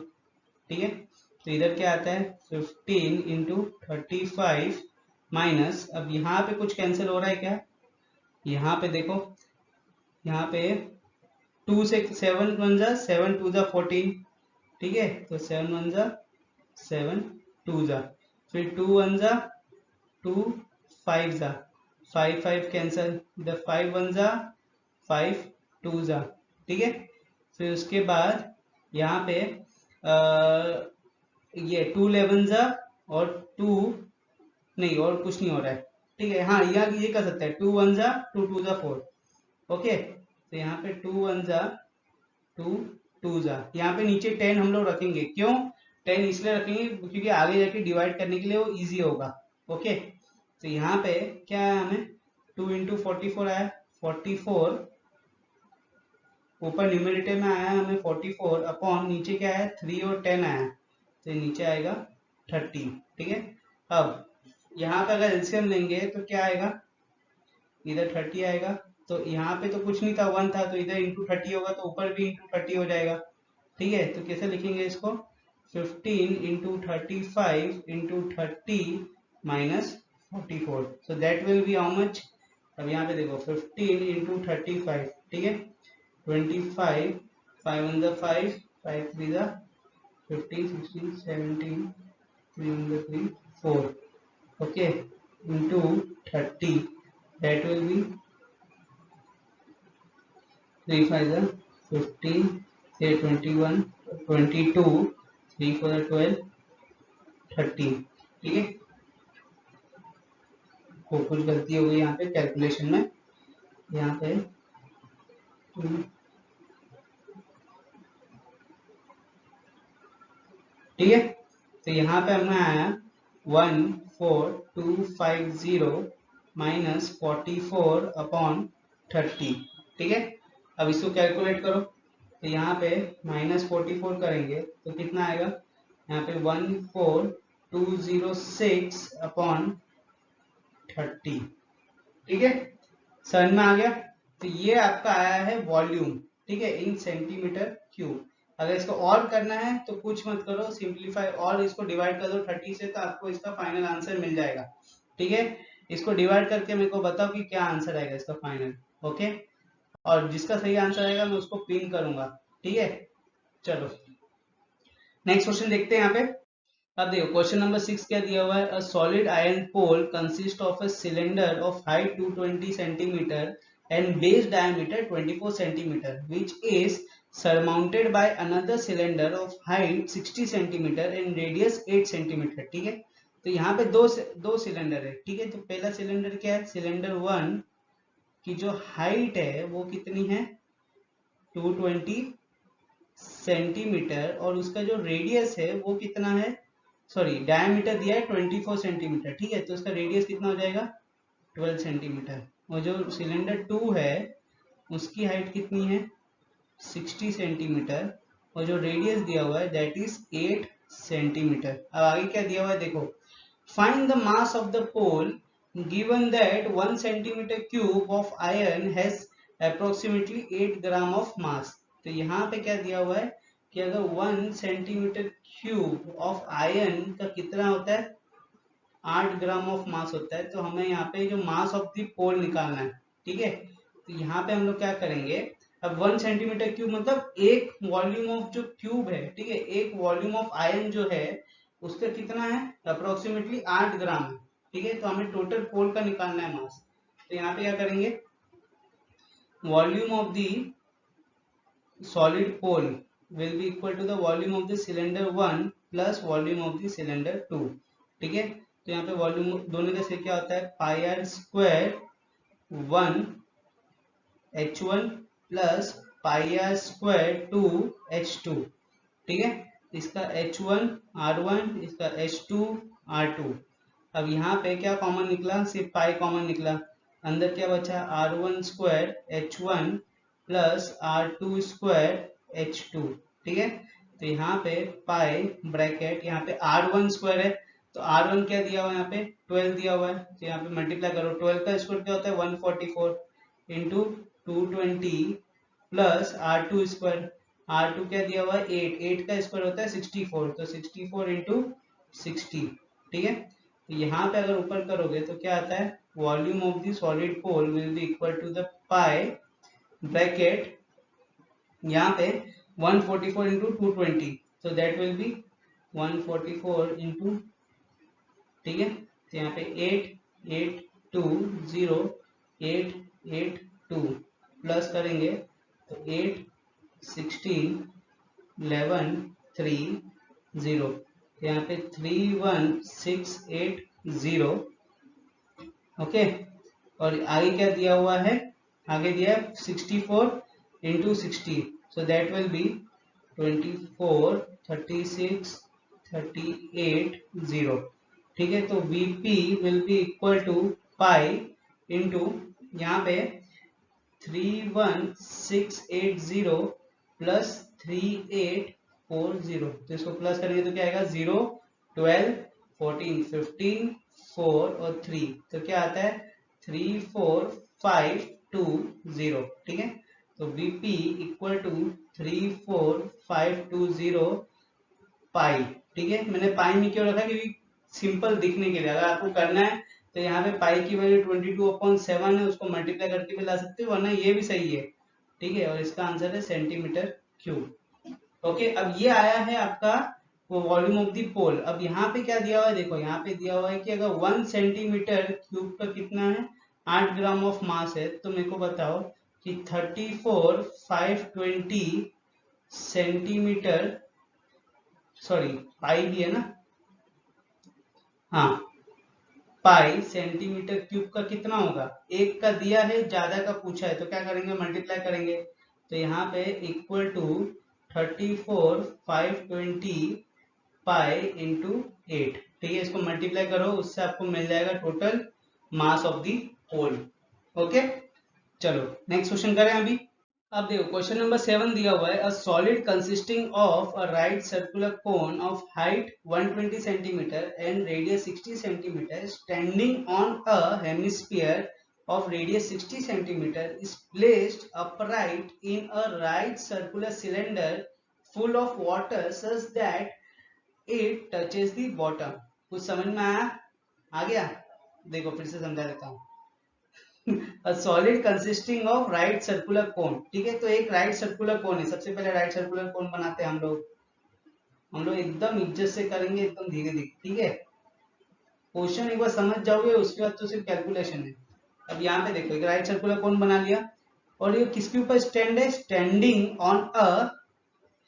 ठीक है। तो इधर क्या आता है 15 इंटू 35 माइनस, अब यहाँ पे कुछ कैंसिल हो रहा है क्या, यहाँ पे देखो, यहाँ पे 2 से 7 1 जा 7 2 जा 14, ठीक है। तो 7 1 जा 7 2 जा फिर 2 वन जा 2, 5 जा 5 5 कैंसल, इधर 5 वन जा 5 2 जा, ठीक है। फिर उसके बाद यहाँ पे ये 2 11 जा और 2 नहीं और कुछ नहीं हो रहा है, ठीक है। हाँ यहाँ ये कर सकते हैं 2 वन जा 2 2 जा 4, ओके। तो यहाँ पे 2 वन जा 2 2 जा, यहाँ पे नीचे 10 हम लोग रखेंगे, क्यों 10 इसलिए रखेंगे क्योंकि आगे जाके डिवाइड करने के लिए वो इजी होगा, ओके। तो यहाँ पे क्या है हमें 2 इंटू 44 आया 44, ऊपर न्यूमरेटर में आया हमें 44 अपॉन नीचे क्या है 3 और 10 आया, तो नीचे आएगा 30, ठीक है। अब यहाँ पे अगर एलसीएम लेंगे तो क्या आएगा, इधर 30 आएगा, तो यहाँ पे तो कुछ नहीं था 1 था, तो इधर इंटू 30 होगा तो ऊपर भी इंटू 30 हो जाएगा, ठीक है। तो कैसे लिखेंगे इसको 15 into 35 into 30 minus 44, so that will B how much. अब यहाँ पे देखो 15 इंटू 35, ठीक है, 25 5 on the 5 5 3 the 15 16 17 3 on the 3 4, okay, into 30, that will be 3 5 the 15 say 21 22 3 4 the 12 13, ठीक है। कुछ गलती हो गई यहाँ पे कैलकुलेशन में, यहाँ पे ठीक है। तो यहाँ पे हमें आया 14250 माइनस 44 अपॉन 30, ठीक है। अब इसको कैलकुलेट करो, तो यहाँ पे माइनस 44 करेंगे तो कितना आएगा, यहाँ पे 14206 अपॉन 30, ठीक है। समझ में आ गया। तो ये आपका आया है वॉल्यूम, ठीक है, इन सेंटीमीटर क्यूब। अगर इसको और करना है तो कुछ मत करो, सिंप्लीफाई और इसको डिवाइड कर दो 30 से, तो आपको इसका फाइनल आंसर मिल जाएगा, ठीक है। इसको डिवाइड करके मेरे को बताओ कि क्या आंसर आएगा इसका फाइनल, ओके। और जिसका सही आंसर आएगा मैं उसको पिन करूंगा, ठीक है। चलो नेक्स्ट क्वेश्चन देखते हैं यहाँ पे। अब देखो क्वेश्चन नंबर 6 क्या दिया हुआ है, a solid iron pole consist of a cylinder of height 220 centimetre and base diameter 24 centimeter which is surmounted by another cylinder of height 60 centimeter and radius 8 centimeter, ठीक है। तो यहाँ पे दो सिलेंडर है, ठीक है। तो पहला सिलेंडर क्या है, सिलेंडर 1 की जो हाइट है वो कितनी है 220 सेंटीमीटर और उसका जो रेडियस है वो कितना है, सॉरी डायमीटर दिया है 24 सेंटीमीटर, ठीक है। तो उसका रेडियस कितना हो जाएगा 12 सेंटीमीटर, और जो सिलेंडर 2 है उसकी हाइट कितनी है 60 सेंटीमीटर और जो रेडियस दिया हुआ है दैट इज 8 सेंटीमीटर। अब आगे क्या दिया हुआ है देखो, find the mass of the pole given that 1 centimetre cube of iron has approximately 8 gram of mass. तो यहाँ पे क्या दिया हुआ है कि अगर 1 सेंटीमीटर क्यूब ऑफ आयरन का कितना होता है 8 ग्राम ऑफ मास होता है, तो हमें यहाँ पे जो मास ऑफ द पोल निकालना है, ठीक है। तो यहाँ पे हम लोग क्या करेंगे, अब 1 सेंटीमीटर क्यूब मतलब एक वॉल्यूम ऑफ जो क्यूब है, ठीक है, एक वॉल्यूम ऑफ आयरन जो है उसका कितना है अप्रोक्सीमेटली 8 ग्राम है, ठीक है। तो हमें टोटल पोल का निकालना है मास। तो यहाँ पे क्या करेंगे, volume of the solid pole will be equal to the volume of the cylinder 1 plus volume of the cylinder 2, ठीक है। तो यहाँ पे वॉल्यूम दोनों का से क्या होता है pi are square 1 h1 plus pi are square 2 h2, ठीक है। इसका h1 r1 इसका h2 r2। अब यहाँ पे क्या कॉमन निकला, सिर्फ पाई कॉमन निकला, अंदर क्या बचा r1 square h1 plus r2 square h2, ठीक है। तो यहाँ पे पाई ब्रैकेट यहाँ पे r1 स्क्वायर है, तो r1 क्या दिया हुआ है यहाँ पे 12 दिया हुआ है, तो यहाँ पे मल्टीप्लाई करो, 12 का स्क्वायर क्या होता है 144 into 220 plus r2 square, r2 क्या दिया हुआ है 8, 8 का स्क्वायर होता है 64, तो 64 इंटू 60, ठीक है। तो यहाँ पे अगर ऊपर करोगे तो क्या आता है volume of the solid pole will be equal to the pi bracket यहाँ पे 144 into 220, so that will be 144 into ठीक है। तो यहाँ पे 8 8 2 0 8 8 2 प्लस करेंगे तो 8 16 11 3 0। यहाँ पे 3 1 6 8 0। ओके, और आगे क्या दिया हुआ है, आगे दिया है 64 into 60, so that will be 24 36 38 0। ठीक है, तो Vp will be equal to pi into यहाँ पे 31680 प्लस 3840, तो इसको प्लस करेंगे तो क्या आएगा 0 12 14 15 4 और 3, तो क्या आता है 34520। ठीक है, तो Vp इक्वल टू 34520 पाई। ठीक है, मैंने पाई में क्यों रखा, क्योंकि सिंपल दिखने के लिए। अगर आपको करना है तो यहाँ पे पाई की वैल्यू 22/7 है, उसको मल्टीप्लाई करके भी ला सकते हो, वरना ये भी सही है। ठीक है, और इसका आंसर है सेंटीमीटर क्यूब। ओके, अब ये आया है आपका वो वॉल्यूम ऑफ द पोल। अब यहाँ पे क्या दिया हुआ है, देखो यहाँ पे दिया हुआ है कि अगर 1 सेंटीमीटर क्यूब का कितना है, 8 ग्राम ऑफ मास है, तो मेरे को बताओ कि 34520 सेंटीमीटर, सॉरी पाई भी है ना, हाँ पाई सेंटीमीटर क्यूब का कितना होगा, एक का दिया है, ज्यादा का पूछा है, तो क्या करेंगे मल्टीप्लाई करेंगे। तो यहाँ पे इक्वल टू 34520 पाई इंटू 8। ठीक है, इसको मल्टीप्लाई करो, उससे आपको मिल जाएगा total mass of the whole. Okay, चलो नेक्स्ट क्वेश्चन करें अभी। अब देखो क्वेश्चन नंबर 7 दिया हुआ है, a solid consisting of a right circular cone of height 120 centimetre and radius 60 centimetre standing on a hemisphere of radius 60 centimeter is placed upright in a right circular cylinder full of water such that it touches the bottom। कुछ समझ में आया, आ गया, देखो फिर से समझा देता हूँ। A solid consisting of right circular cone। ठीक है, तो एक राइट सर्कुलर कोन है, सबसे पहले राइट सर्कुलर कोन बनाते हैं हम लोग एकदम इज्जत से करेंगे, एकदम धीरे धीरे। ठीक है, क्वेश्चन एक बार समझ जाओगे, उसके बाद तो सिर्फ कैलकुलेशन है। अब यहाँ पे देखो एक राइट सर्कुलर कोन बना लिया, और ये किसके ऊपर स्टैंड है, स्टैंडिंग ऑन अ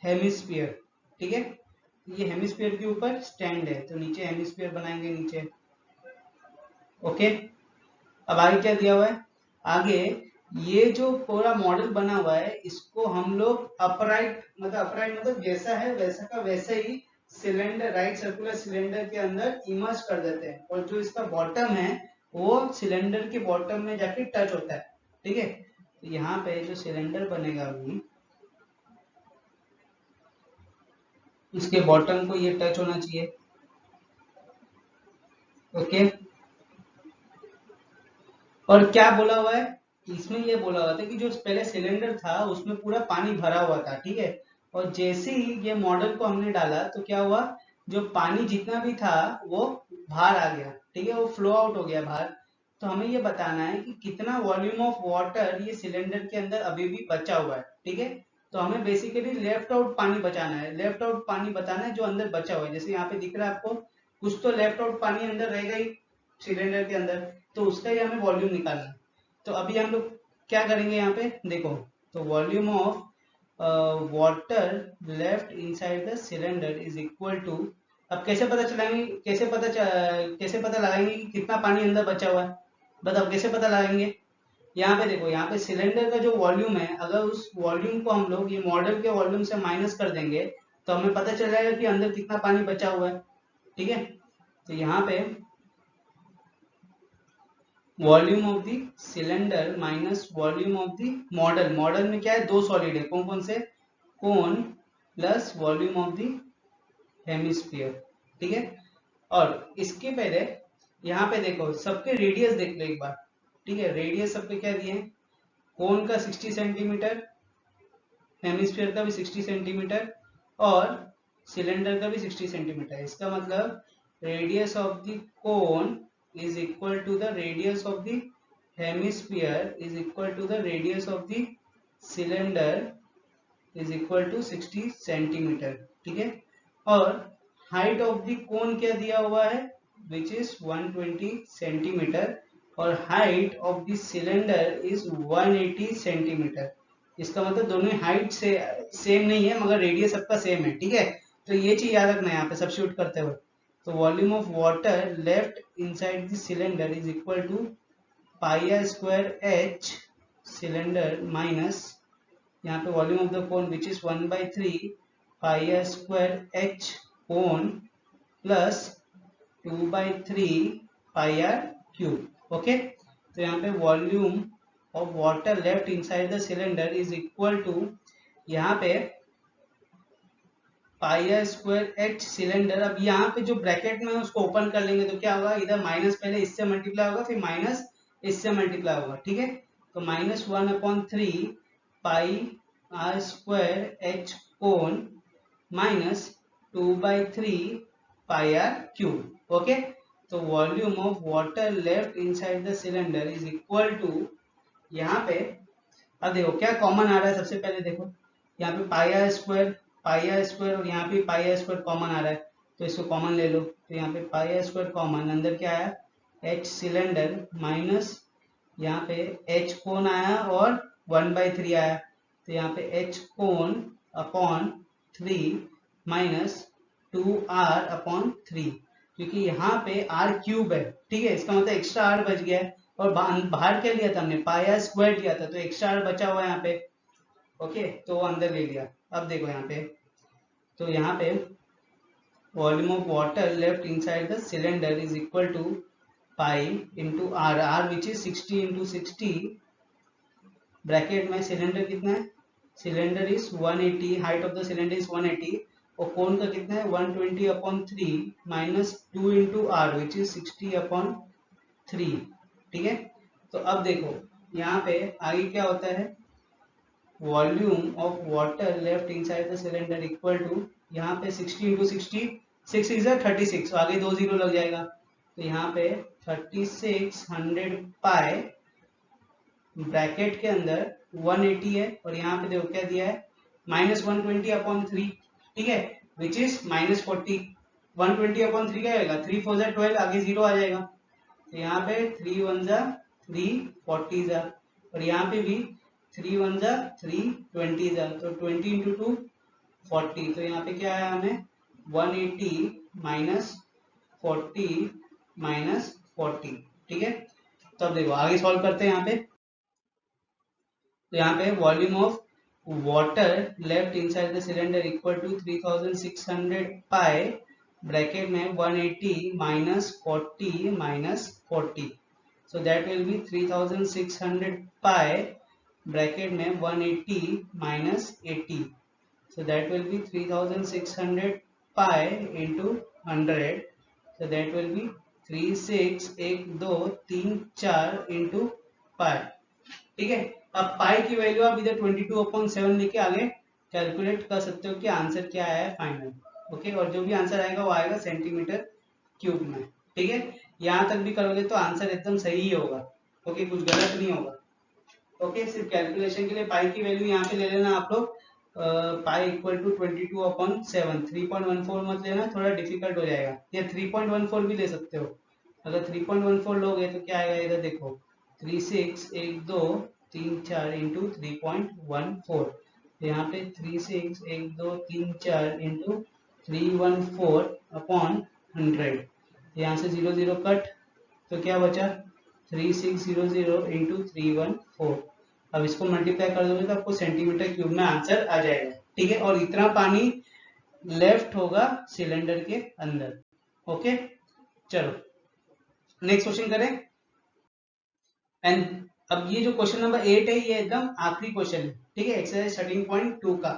हेमिस्फीयर। ठीक है, ये हेमिस्फीयर के ऊपर स्टैंड है, तो नीचे हेमिस्फीयर बनाएंगे नीचे। ओके, अब आगे क्या दिया हुआ है, आगे ये जो पूरा मॉडल बना हुआ है, इसको हम लोग अपराइट मतलब जैसा है वैसा का वैसा ही सिलेंडर, राइट सर्कुलर सिलेंडर के अंदर इमर्ज कर देते हैं, और जो इसका बॉटम है वो सिलेंडर के बॉटम में जाके टच होता है। ठीक है, तो यहाँ पे जो सिलेंडर बनेगा अभी, इसके बॉटम को ये टच होना चाहिए। ओके, और क्या बोला हुआ है इसमें, ये बोला हुआ था कि जो पहले सिलेंडर था उसमें पूरा पानी भरा हुआ था। ठीक है, और जैसे ही ये मॉडल को हमने डाला तो क्या हुआ, जो पानी जितना भी था वो बाहर आ गया। ठीक है, वो फ्लो आउट हो गया बाहर। तो हमें ये बताना है कि कितना वॉल्यूम ऑफ वाटर ये सिलेंडर के अंदर अभी भी बचा हुआ है। ठीक है, तो हमें बेसिकली लेफ्ट आउट पानी बचाना है, लेफ्ट आउट पानी बताना है जो अंदर बचा हुआ है। जैसे यहाँ पे दिख रहा है आपको, कुछ तो लेफ्ट आउट पानी अंदर रहेगा ही सिलेंडर के अंदर, तो उसका ही हमें वॉल्यूम निकालना है। तो अभी हम लोग क्या करेंगे, यहाँ पे देखो, तो volume of water left inside the cylinder is equal to, अब कैसे पता चलाएंगे, कैसे पता लगाएंगे कि कितना पानी अंदर बचा हुआ है, बताओ कैसे पता लगाएंगे। यहाँ पे देखो, यहाँ पे सिलेंडर का जो वॉल्यूम है, अगर उस वॉल्यूम को हम लोग ये मॉडल के वॉल्यूम से माइनस कर देंगे तो हमें पता चल जाएगा कि अंदर कितना पानी बचा हुआ है। ठीक है, तो यहाँ पे volume of the cylinder minus volume of the model, model में क्या है, दो सॉलिड है, कौन कौन से, कोन plus volume of the hemisphere. ठीक है, और इसके पहले यहाँ पे देखो सबके रेडियस देख लो एक बार। ठीक है, रेडियस सबके क्या दिए हैं, कोन का 60 सेंटीमीटर, हेमिस्फीयर का भी 60 सेंटीमीटर, और सिलेंडर का भी 60 सेंटीमीटर। इसका मतलब radius of the cone is equal to the radius of the hemisphere is equal to the radius of the cylinder is equal to 60 centimetre. ठीक है, और हाइट ऑफ द कोन क्या दिया हुआ है, which is 120 सेंटीमीटर और height of the cylinder is 180 centimetre. इसका मतलब दोनों हाइट से सेम नहीं है मगर रेडियस सबका सेम है, ठीक है। तो ये चीज याद रखना है यहाँ पे सब्स्टिट्यूट करते हुए। तो volume of water left inside the cylinder is equal to pi are square H cylinder minus यहाँ पे volume of the cone which is 1/3 pi are square H cone plus 2/3 pi are cube. Okay, तो यहाँ पे volume of water left inside the cylinder is equal to यहाँ पे pi are square H cylinder. अब यहाँ पे जो bracket में उसको ओपन कर लेंगे तो क्या होगा, इधर माइनस पहले इससे मल्टीप्लाई होगा फिर माइनस इससे मल्टीप्लाई होगा, ठीक है। तो -1/3 pi are square H cone minus 2/3 pi are cube. Okay, तो volume of water left inside the cylinder is equal to यहाँ पे, अब देखो क्या कॉमन आ रहा है। सबसे पहले देखो यहाँ पे पाई आर स्क्वायर और यहाँ पे पाई आर स्क्वायर कॉमन आ रहा है, तो इसको कॉमन ले लो। तो यहाँ पे पाई आर स्क्वायर कॉमन, अंदर क्या आया एच सिलेंडर माइनस यहाँ पे एच कोन आया और 1/3 आया। तो यहाँ पे एच कोन अपॉन 3 माइनस 2r/3, क्योंकि यहाँ पे r क्यूब है, ठीक है। इसका मतलब एक्स्ट्रा r बच गया है और बाहर क्या लिया था हमने, पाई आर स्क्वायर लिया था, तो एक्स्ट्रा r बचा हुआ है यहाँ पे। ओके, तो अंदर ले लिया। अब देखो यहाँ पे, तो यहाँ पे volume of water left inside the cylinder is equal to pi into r which is 60 × 60 bracket में। सिलेंडर कितना है, cylinder is 180, height of the cylinder is 180 और कोण का कितना है 120/3 माइनस 2 × r विच इज 60/3, ठीक है। तो अब देखो यहाँ पे आगे क्या होता है, volume of water left inside the cylinder equal to यहाँ पे 60 × 60, 6 इज 36, आगे 2 0 लग जाएगा। तो यहाँ पे 3600 पाई ब्रैकेट के अंदर 180 है और यहाँ पे देखो क्या दिया है -120/3, ठीक है, विच इज -40। 120/3 क्या आएगा, 3 4 12, आगे 0 आ जाएगा। तो यहाँ पे 3 1 3 40 और यहाँ पे भी 3 1 3 20 तो 20 × 2 40। तो यहाँ पे क्या आया हमें 180 माइनस 40 माइनस 40, ठीक है। तो अब देखो आगे सॉल्व करते हैं यहाँ पे। तो यहाँ पे volume of water left inside the cylinder equal to 3600 pi bracket में 180 minus 40 minus 40, so that will be 3600 pi bracket में 180 minus 80, so that will be 3600 pi into 100, so that will be 361234 into pi, ठीक है। अब पाई की value आप इधर 22/7 लेके आगे कैलकुलेट कर सकते हो कि आंसर क्या आया है फाइनल। ओके, और जो भी आंसर आएगा वो आएगा सेंटीमीटर क्यूब में, ठीक है। यहाँ तक भी करोगे तो आंसर एकदम सही ही होगा। ओके, कुछ गलत नहीं होगा। ओके, सिर्फ कैलकुलेशन के लिए पाई की वैल्यू यहाँ पे ले लेना आप लोग, पाई इक्वल टू 22/7, 3.14 मत लेना, थोड़ा डिफिकल्ट हो जाएगा, या 3.14 भी ले सकते हो। अगर 3.14 लोगे तो क्या आएगा, इधर देखो 361234 इंटू 3.14, यहाँ पे 361234 इंटू 314/100, यहाँ से 0 0 कट, तो क्या बचा 3600 इंटू 314। अब इसको मल्टीप्लाई कर दोगे तो आपको सेंटीमीटर क्यूब में आंसर आ जाएगा, ठीक है। और इतना पानी लेफ्ट होगा सिलेंडर के अंदर। ओके, चलो नेक्स्ट क्वेश्चन करें। एंड अब ये जो क्वेश्चन नंबर 8 है ये एकदम आखिरी क्वेश्चन है, ठीक है, एक्सरसाइज 13.2 का।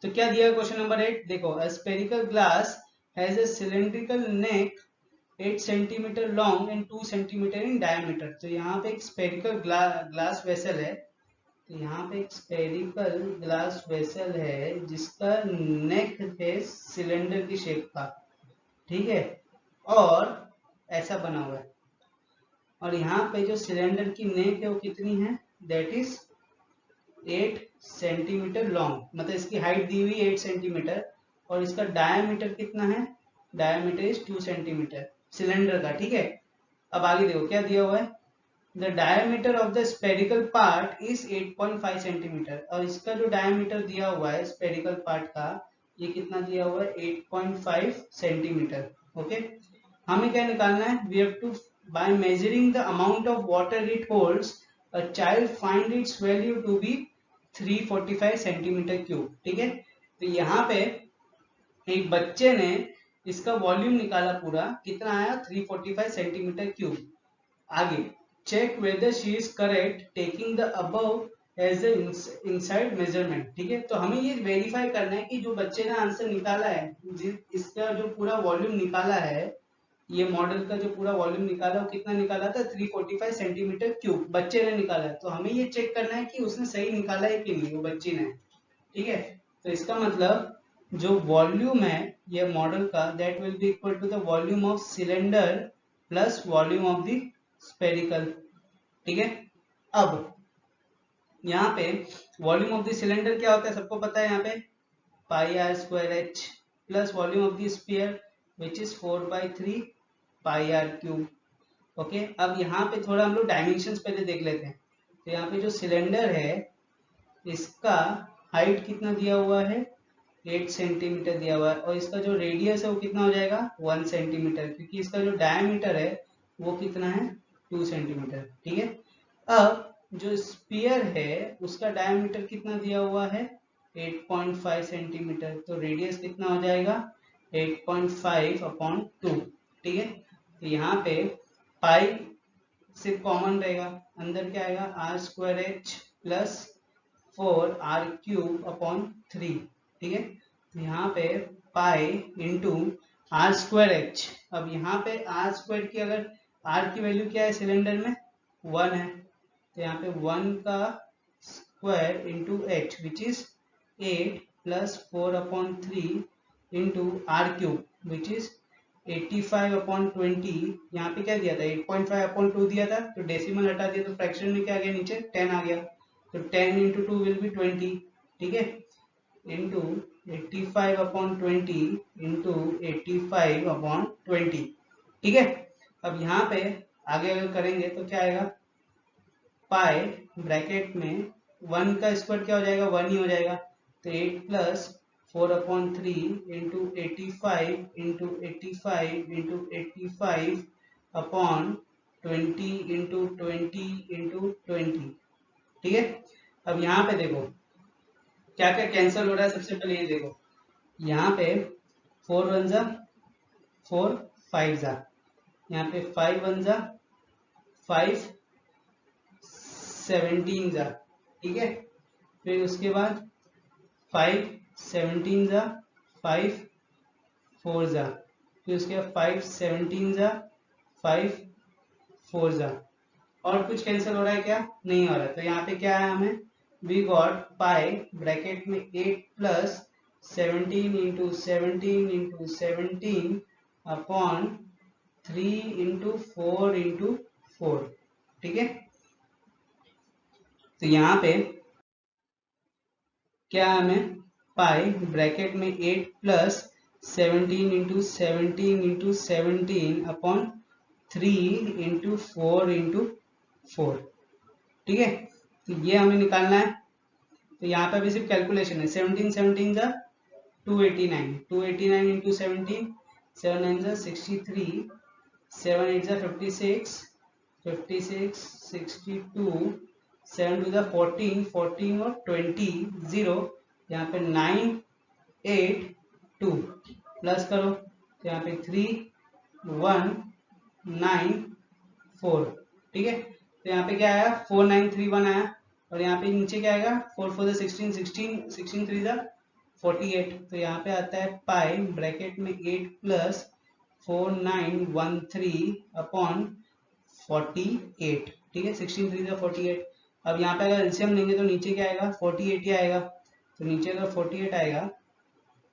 तो क्या दिया है क्वेश्चन नंबर 8, देखो a spherical glass has a cylindrical neck 8 centimetre long and 2 centimetre in diameter. तो यहाँ पे एक स्फेरिकल ग्लास वेसल है, तो यहाँ पे एक स्फेरिकल ग्लास वेसल है जिसका नेक है सिलेंडर की शेप का, ठीक है, और ऐसा बना हुआ है। और यहाँ पे जो सिलेंडर की नेक है वो कितनी है, दैट इज 8 सेंटीमीटर लॉन्ग, मतलब इसकी हाइट दी हुई 8 सेंटीमीटर और इसका डायमीटर कितना है, डायमीटर इज 2 सेंटीमीटर। सिलेंडर का, ठीक है। अब आगे देखो क्या दिया हुआ है, the diameter of the spherical part is 8.5 centimetre, और इसका जो डायमीटर दिया हुआ है स्पेरिकल पार्ट का, ये कितना दिया हुआ है 8.5 सेंटीमीटर। ओके, हमें क्या निकालना है, we have to by measuring the amount of water it holds a child find its value to be 345 centimetre cube, ठीक है। तो यहाँ पे एक बच्चे ने इसका वॉल्यूम निकाला पूरा, कितना आया 345 सेंटीमीटर क्यूब। आगे check whether she is correct taking the above as the inside measurement, ठीक है। तो हमें ये वेरीफाई करना है कि जो बच्चे ने आंसर निकाला है, इसका जो पूरा वॉल्यूम निकाला है, ये मॉडल का जो पूरा वॉल्यूम निकाला वो कितना निकाला था 345 सेंटीमीटर क्यूब बच्चे ने निकाला है। तो हमें ये चेक करना है कि उसने सही निकाला है कि नहीं वो बच्ची ने, ठीक है। तो इसका मतलब जो वॉल्यूम है ये मॉडल का, that will be equal to the volume of cylinder plus volume of the spherical, ठीक है। अब यहाँ पे वॉल्यूम ऑफ द सिलेंडर क्या होता है सबको पता है, यहाँ पे pi are square H plus volume of the sphere which is 4/3 pi are cube. Okay, अब यहाँ पे थोड़ा हम लोग डायमेंशंस पहले देख लेते हैं। तो यहाँ पे जो सिलेंडर है इसका हाइट कितना दिया हुआ है 8 सेंटीमीटर दिया हुआ है, और इसका जो रेडियस है वो कितना हो जाएगा 1 सेंटीमीटर, क्योंकि इसका जो डायमीटर है वो कितना है 2 सेंटीमीटर, ठीक है। अब जो स्फीयर है उसका डायमीटर कितना दिया हुआ है 8.5 सेंटीमीटर, तो रेडियस कितना हो जाएगा 8.5/2, ठीक है। तो यहाँ पे पाई सिर्फ कॉमन रहेगा, अंदर क्या आएगा are square H plus 4r³ ठीक है। तो यहाँ पे pi into R square H. अब यहाँ पे आर स्क्वायर की अगर आर की वैल्यू क्या है सिलेंडर में 1 है, तो यहाँ पे 1 का square into H which is 8 plus 4/3 into r³ which is 85/20। यहाँ पे क्या दिया था 8.5/2 दिया था, तो डेसिमल हटा दिया तो फ्रैक्शन में क्या आ गया नीचे 10 आ गया, तो 10 इंटू 2 विल बी 20, ठीक है, इंटू 85/20 इंटू 85/20, ठीक है। अब यहाँ पे आगे अगर करेंगे तो क्या आएगा, पाई ब्रैकेट में 1 का स्क्वायर क्या हो जाएगा 1 ही हो जाएगा, तो 8 plus 4/3 into 85 into 85 into 85/20 into 20 into 20, ठीक है। अब यहाँ पे देखो क्या क्या कैंसिल हो रहा है, सबसे पहले ये देखो यहाँ पे 4 1 जा 4 5 जा, यहाँ पे 5 1 जा 5 17 जा, ठीक है। फिर उसके बाद 5 17 जा 5 4 जा, फिर उसके बाद 5 17 जा 5 4 जा, और कुछ कैंसिल हो रहा है क्या, नहीं हो रहा है। तो यहाँ पे क्या है हमें, वी गॉट पाई ब्रैकेट में 8 plus 17 into 17 into 17 upon 3 into 4 into 4, ठीक है। तो यहाँ पे क्या हमें पाई ब्रैकेट में 8 plus 17 into 17 into 17 upon 3 into 4 into 4, ठीक है। तो ये हमें निकालना है। तो यहाँ पे भी सिर्फ कैलकुलेशन है, 17 17 जा 289, 289 इंटू 17, 7 9 जा 63, 7 8 जा 56, 56 62, 7 2 जा 14, 14 और 20 0, यहाँ पे 9 8 2 प्लस करो, तो यहाँ पे 3 1 9 4, ठीक है। तो यहाँ पे क्या आया 4931 आया, और यहाँ पे नीचे क्या आएगा 4 4 16 16 16 3 48, तो यहाँ पे आता है पाई ब्रैकेट में 8 प्लस 4913 अपॉन 48, ठीक है, 16 3 48। अब यहाँ पे अगर एलसीएम लेंगे तो नीचे क्या आएगा 48 ही आएगा, तो नीचे अगर 48 आएगा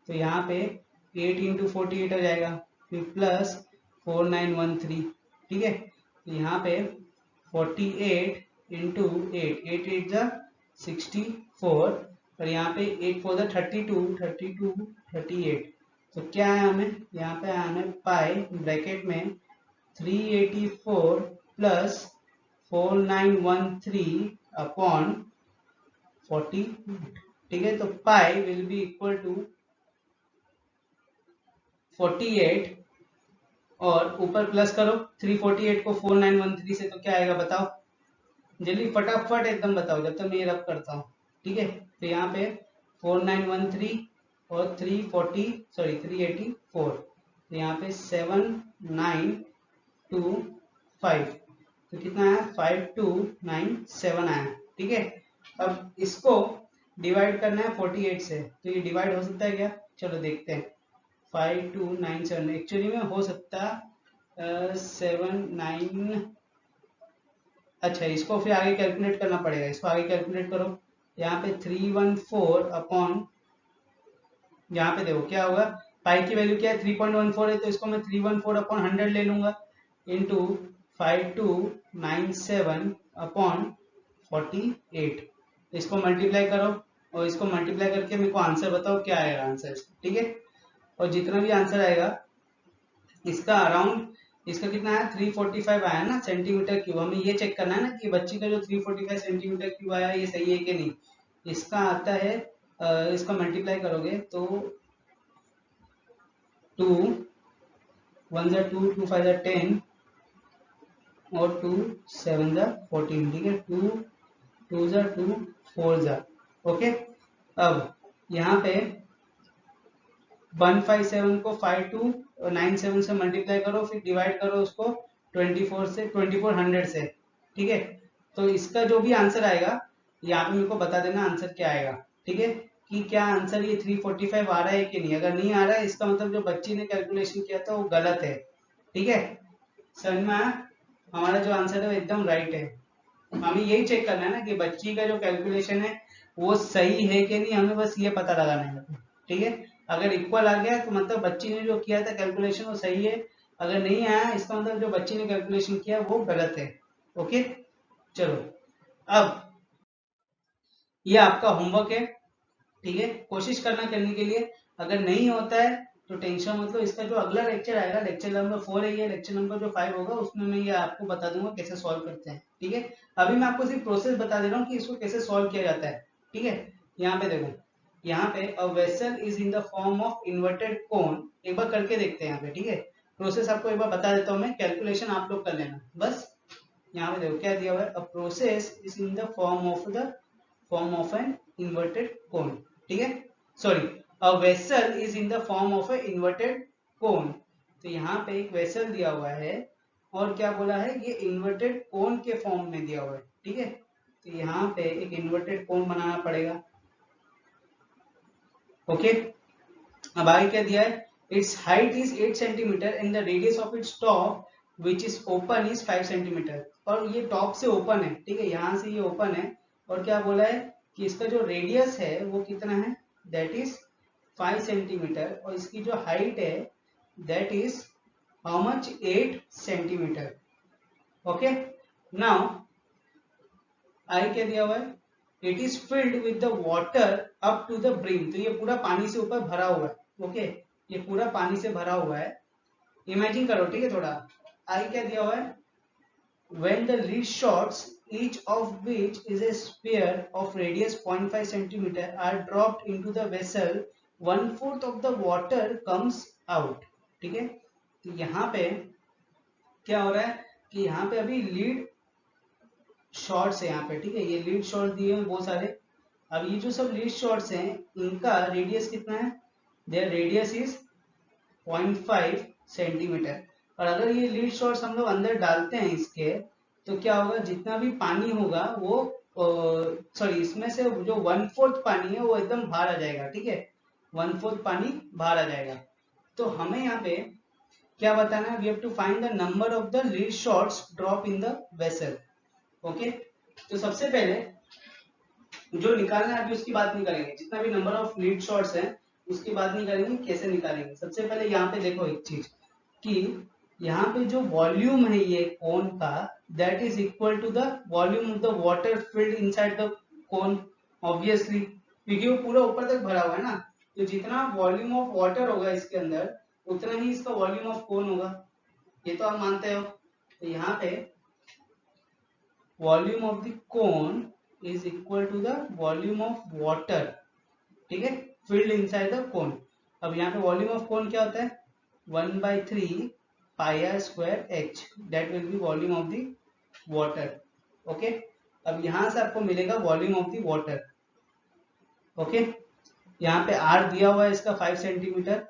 तो यहाँ पे 8 इंटू 48 हो जाएगा, फिर प्लस 4913, ठीक है। तो यहाँ पे 48 इंटू 8, 8 8 जा 64, और यहाँ पे 8 4 जा 32 32 38। तो क्या है हमें यहाँ पे हमें पाई ब्रैकेट में 384 प्लस 4913 अपॉन 40, ठीक है। तो पाई विल बी इक्वल टू 48 और ऊपर प्लस करो 348 को 4913 से, तो क्या आएगा बताओ, जल्दी फटाफट एकदम बताओ जब तक मैं ये रब करता हूँ, ठीक है। तो यहाँ पे 4913 और 384, तो यहाँ पे 7925, तो कितना आया 5297 आया, ठीक है। अब इसको डिवाइड करना है 48 से, तो ये डिवाइड हो सकता है क्या, चलो देखते हैं। 5297 एक्चुअली में हो सकता 79, अच्छा इसको फिर आगे कैलकुलेट करना पड़ेगा, इसको आगे कैलकुलेट करो। यहाँ पे 314 अपॉन, यहाँ पे देखो क्या होगा, पाई की वैल्यू क्या है 3.14 है, तो इसको मैं 314 अपॉन 100 ले लूंगा इंटू 5297 अपॉन 48, इसको मल्टीप्लाई करो और इसको मल्टीप्लाई करके मेरे को आंसर बताओ क्या आएगा आंसर, ठीक है। और जितना भी आंसर आएगा इसका अराउंड, इसका कितना है 345 आया ना सेंटीमीटर क्यूब, हमें ये चेक करना है ना कि बच्ची का जो 345 सेंटीमीटर क्यूब आया ये सही है कि नहीं। इसका आता है इसका मल्टीप्लाई करोगे तो 2 1 जा 2 2 5 जा 10 और 2 7 जा 14, ठीक है। 2 2 जा 2 4 जा, ओके। अब यहाँ पे 157 को 5297 से मल्टीप्लाई करो, फिर डिवाइड करो उसको 2400 से, ठीक है। तो इसका जो भी आंसर आएगा यहाँ पे मेरे को बता देना आंसर क्या आएगा, ठीक है, कि क्या आंसर ये 345 आ रहा है कि नहीं। अगर नहीं आ रहा है इसका मतलब जो बच्ची ने कैलकुलेशन किया था वो गलत है, ठीक है। समझ में आया, हमारा जो आंसर है वो एकदम राइट है। हमें यही चेक करना है ना कि बच्ची का जो कैलकुलेशन है वो सही है कि नहीं, हमें बस ये पता लगाना है, ठीक है। अगर इक्वल आ गया तो मतलब बच्ची ने जो किया था कैलकुलेशन वो सही है, अगर नहीं आया इसका मतलब जो बच्ची ने कैलकुलेशन किया वो गलत है, ओके। चलो अब ये आपका होमवर्क है, ठीक है, कोशिश करना करने के लिए। अगर नहीं होता है तो टेंशन मतलब, इसका जो अगला लेक्चर आएगा लेक्चर नंबर 4 है ये, लेक्चर नंबर जो 5 होगा उसमें मैं ये आपको बता दूंगा कैसे सॉल्व करते हैं, ठीक है। अभी मैं आपको सिर्फ प्रोसेस बता दे रहा हूँ कि इसको कैसे सॉल्व किया जाता है, ठीक है। यहाँ पे देखो, यहाँ पे a vessel is in the form of inverted कोन, एक बार करके देखते हैं यहाँ पे, ठीक है। प्रोसेस आपको एक बार बता देता हूँ मैं, कैलकुलेशन आप लोग कर लेना बस। यहाँ पे देखो क्या दिया हुआ है, a process is in the form of an inverted कोन, ठीक है। Sorry, a vessel is in the form of A inverted कोन, तो यहाँ पे एक वेसल दिया हुआ है और क्या बोला है, ये इन्वर्टेड कोन के फॉर्म में दिया हुआ है, ठीक है। तो यहाँ पे एक इन्वर्टेड कोन बनाना पड़ेगा, ओके। अब आगे क्या दिया है, it's height is 8 centimetre and the radius of its top which is open is 5 centimetre, और ये टॉप से ओपन है, ठीक है, यहाँ से ये ओपन है। और क्या बोला है कि इसका जो रेडियस है वो कितना है, दैट इज 5 सेंटीमीटर, और इसकी जो हाइट है that is how much 8 centimetre, okay. Now I क्या दिया हुआ है, it is filled with the water up to the brim, तो ये पूरा पानी से ऊपर भरा हुआ है, ओके। ये पूरा पानी से भरा हुआ है, इमेजिन करो, ठीक है। थोड़ा आई क्या दिया हुआ है, when the lead shots each of which is a sphere of radius 0.5 centimeter are dropped into the vessel, 1/4 of the water comes out, ठीक है। तो यहाँ पे क्या हो रहा है कि यहाँ पे अभी लीड शॉर्ट्स है यहाँ पे, ठीक है, ये लीड शॉर्ट दिए हैं बहुत सारे। अब ये जो सब लीड शॉर्ट्स हैं इनका रेडियस कितना है, देयर रेडियस इज 0.5 सेंटीमीटर, और अगर ये लीड शॉर्ट्स हम लोग अंदर डालते हैं इसके, तो क्या होगा, जितना भी पानी होगा वो सॉरी इसमें से जो 1/4 पानी है वो एकदम बाहर आ जाएगा, ठीक है, 1/4 पानी बाहर आ जाएगा। तो हमें यहाँ पे क्या बताना है, we have to find the number of the lead shots drop in the vessel, okay. तो सबसे पहले जो निकालना है अभी उसकी बात नहीं करेंगे, जितना भी नंबर ऑफ लीड शॉट्स हैं उसकी बात नहीं करेंगे, कैसे निकालेंगे। सबसे पहले यहाँ पे देखो एक चीज कि यहाँ पे जो वॉल्यूम है ये कोन का, that is equal to the volume of the water filled inside the cone, obviously, क्योंकि वो पूरा ऊपर तक भरा हुआ है ना। तो जितना वॉल्यूम ऑफ वाटर होगा इसके अंदर उतना ही इसका वॉल्यूम ऑफ कोन होगा, ये तो आप मानते हो। तो यहाँ पे volume of the cone is equal to the volume of water, ठीक है, फिल्ड इनसाइड द कोन। अब यहाँ पे वॉल्यूम ऑफ कोन क्या होता है, 1/3 pi are square h, that will be volume of the water. Okay, अब यहां से आपको मिलेगा volume of the water. Okay, यहाँ पे आर दिया हुआ है इसका 5 सेंटीमीटर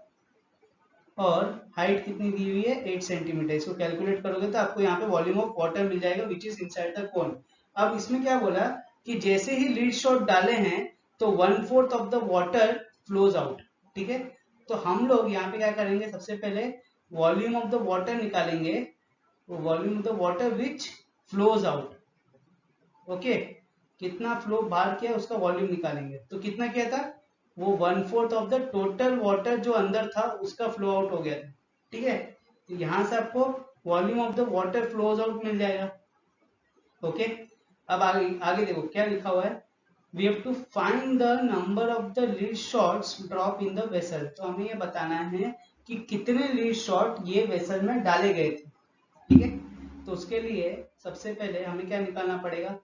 और हाइट कितनी दी हुई है 8 सेंटीमीटर। इसको कैलकुलेट करोगे तो आपको यहाँ पे वॉल्यूम ऑफ वाटर मिल जाएगा विच इज इनसाइड द कोन। अब इसमें क्या बोला कि जैसे ही लीड शॉट डाले हैं तो 1/4 of the water flows out, ठीक है। तो हम लोग यहाँ पे क्या करेंगे, सबसे पहले वॉल्यूम ऑफ द वाटर निकालेंगे, volume of the water which flows out. Okay, कितना फ्लो बाहर किया उसका वॉल्यूम निकालेंगे। तो कितना किया था, वो 1/4 ऑफ द टोटल वाटर जो अंदर था उसका फ्लो आउट हो गया था, ठीक है। तो यहां से आपको volume of the water flows out मिल जाएगा। ओके, अब आगे आगे देखो क्या लिखा हुआ है, we have to find the number of the lead shots drop in the vessel. तो हमें ये बताना है कि कितने लीड शॉट ये वेसल में डाले गए थे, ठीक है। तो उसके लिए सबसे पहले हमें क्या निकालना पड़ेगा,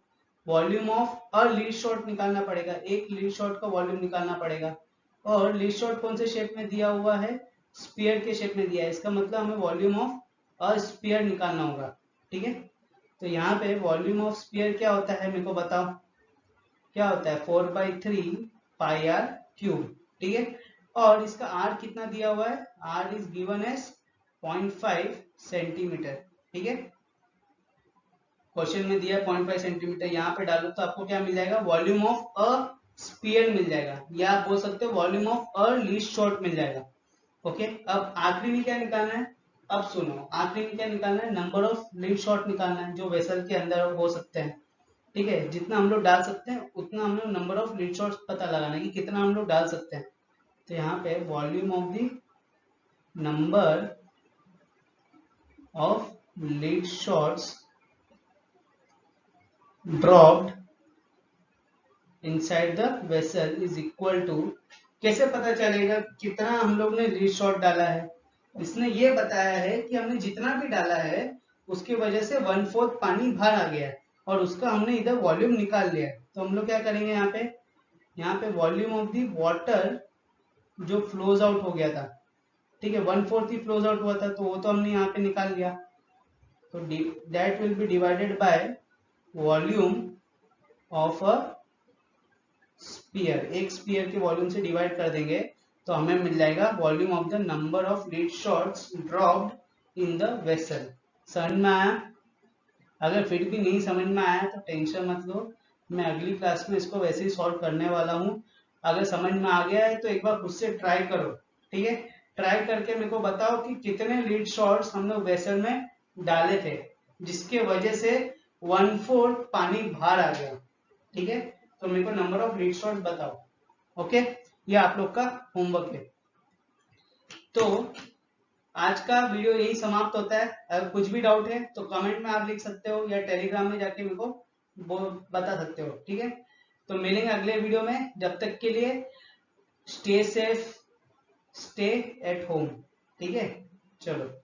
volume of a lead shot निकालना पड़ेगा, एक लीड शॉट का वॉल्यूम निकालना पड़ेगा। और लीड शॉट कौन से शेप में दिया हुआ है, स्फीयर के शेप में दिया है, इसका मतलब हमें वॉल्यूम ऑफ अ स्फीयर निकालना होगा, ठीक है। तो यहाँ पे वॉल्यूम ऑफ स्फीयर क्या होता है, मेरे को बताओ क्या होता है, 4/3 पाई आर क्यूब, ठीक है। और इसका आर कितना दिया हुआ है, r is given as 0.5 centimetre, ठीक है। क्वेश्चन में दिया 0.5 सेंटीमीटर, यहाँ पे डालो तो आपको क्या मिल जाएगा, वॉल्यूम ऑफ अ स्फीयर मिल जाएगा, या आप बोल सकते हो volume of a lead shot मिल जाएगा। ओके, अब आखिरी में क्या निकालना है, अब सुनो, आखिरी में क्या निकालना है, नंबर ऑफ लीड शॉट निकालना है जो वेसल के अंदर हो सकते हैं, ठीक है। जितना हम लोग डाल सकते हैं उतना हम लोग नंबर ऑफ लीड शॉट्स पता लगाना है कि कितना हम लोग डाल सकते हैं। तो यहाँ पे volume of the number of lead shots dropped inside the vessel is equal to, कैसे पता चलेगा कितना हम लोग ने लीड शॉट डाला है, इसने ये बताया है कि हमने जितना भी डाला है उसकी वजह से 1/4 पानी बाहर आ गया है और उसका हमने इधर वॉल्यूम निकाल लिया है। तो हम लोग क्या करेंगे, यहाँ पे वॉल्यूम ऑफ द वाटर जो फ्लोज आउट हो गया था, ठीक है, 1/4 ही फ्लोज आउट हुआ था, तो वो तो हमने यहाँ पे निकाल लिया। तो that will B divided by volume of a spear, एक स्पीयर के वॉल्यूम से डिवाइड कर देंगे तो हमें मिल जाएगा volume of the number of lead shots dropped in the vessel. समझ में आया? अगर फिर भी नहीं समझ में आया तो टेंशन मत लो, मैं अगली क्लास में इसको वैसे ही सॉल्व करने वाला हूँ। अगर समझ में आ गया है तो एक बार खुद से ट्राई करो, ठीक है। ट्राई करके मेरे को बताओ कि कितने लीड शॉट्स हम लोग वेसल में डाले थे जिसके वजह से 1/4 पानी बाहर आ गया, ठीक है। तो मेरे को नंबर ऑफ लीड शॉट्स बताओ। ओके, ये आप लोग का होमवर्क है। तो आज का वीडियो यही समाप्त होता है। अगर कुछ भी डाउट है तो कमेंट में आप लिख सकते हो या टेलीग्राम में जाके मेरे को बता सकते हो, ठीक है। तो मिलेंगे अगले वीडियो में, जब तक के लिए stay safe, stay at home, ठीक है। चलो।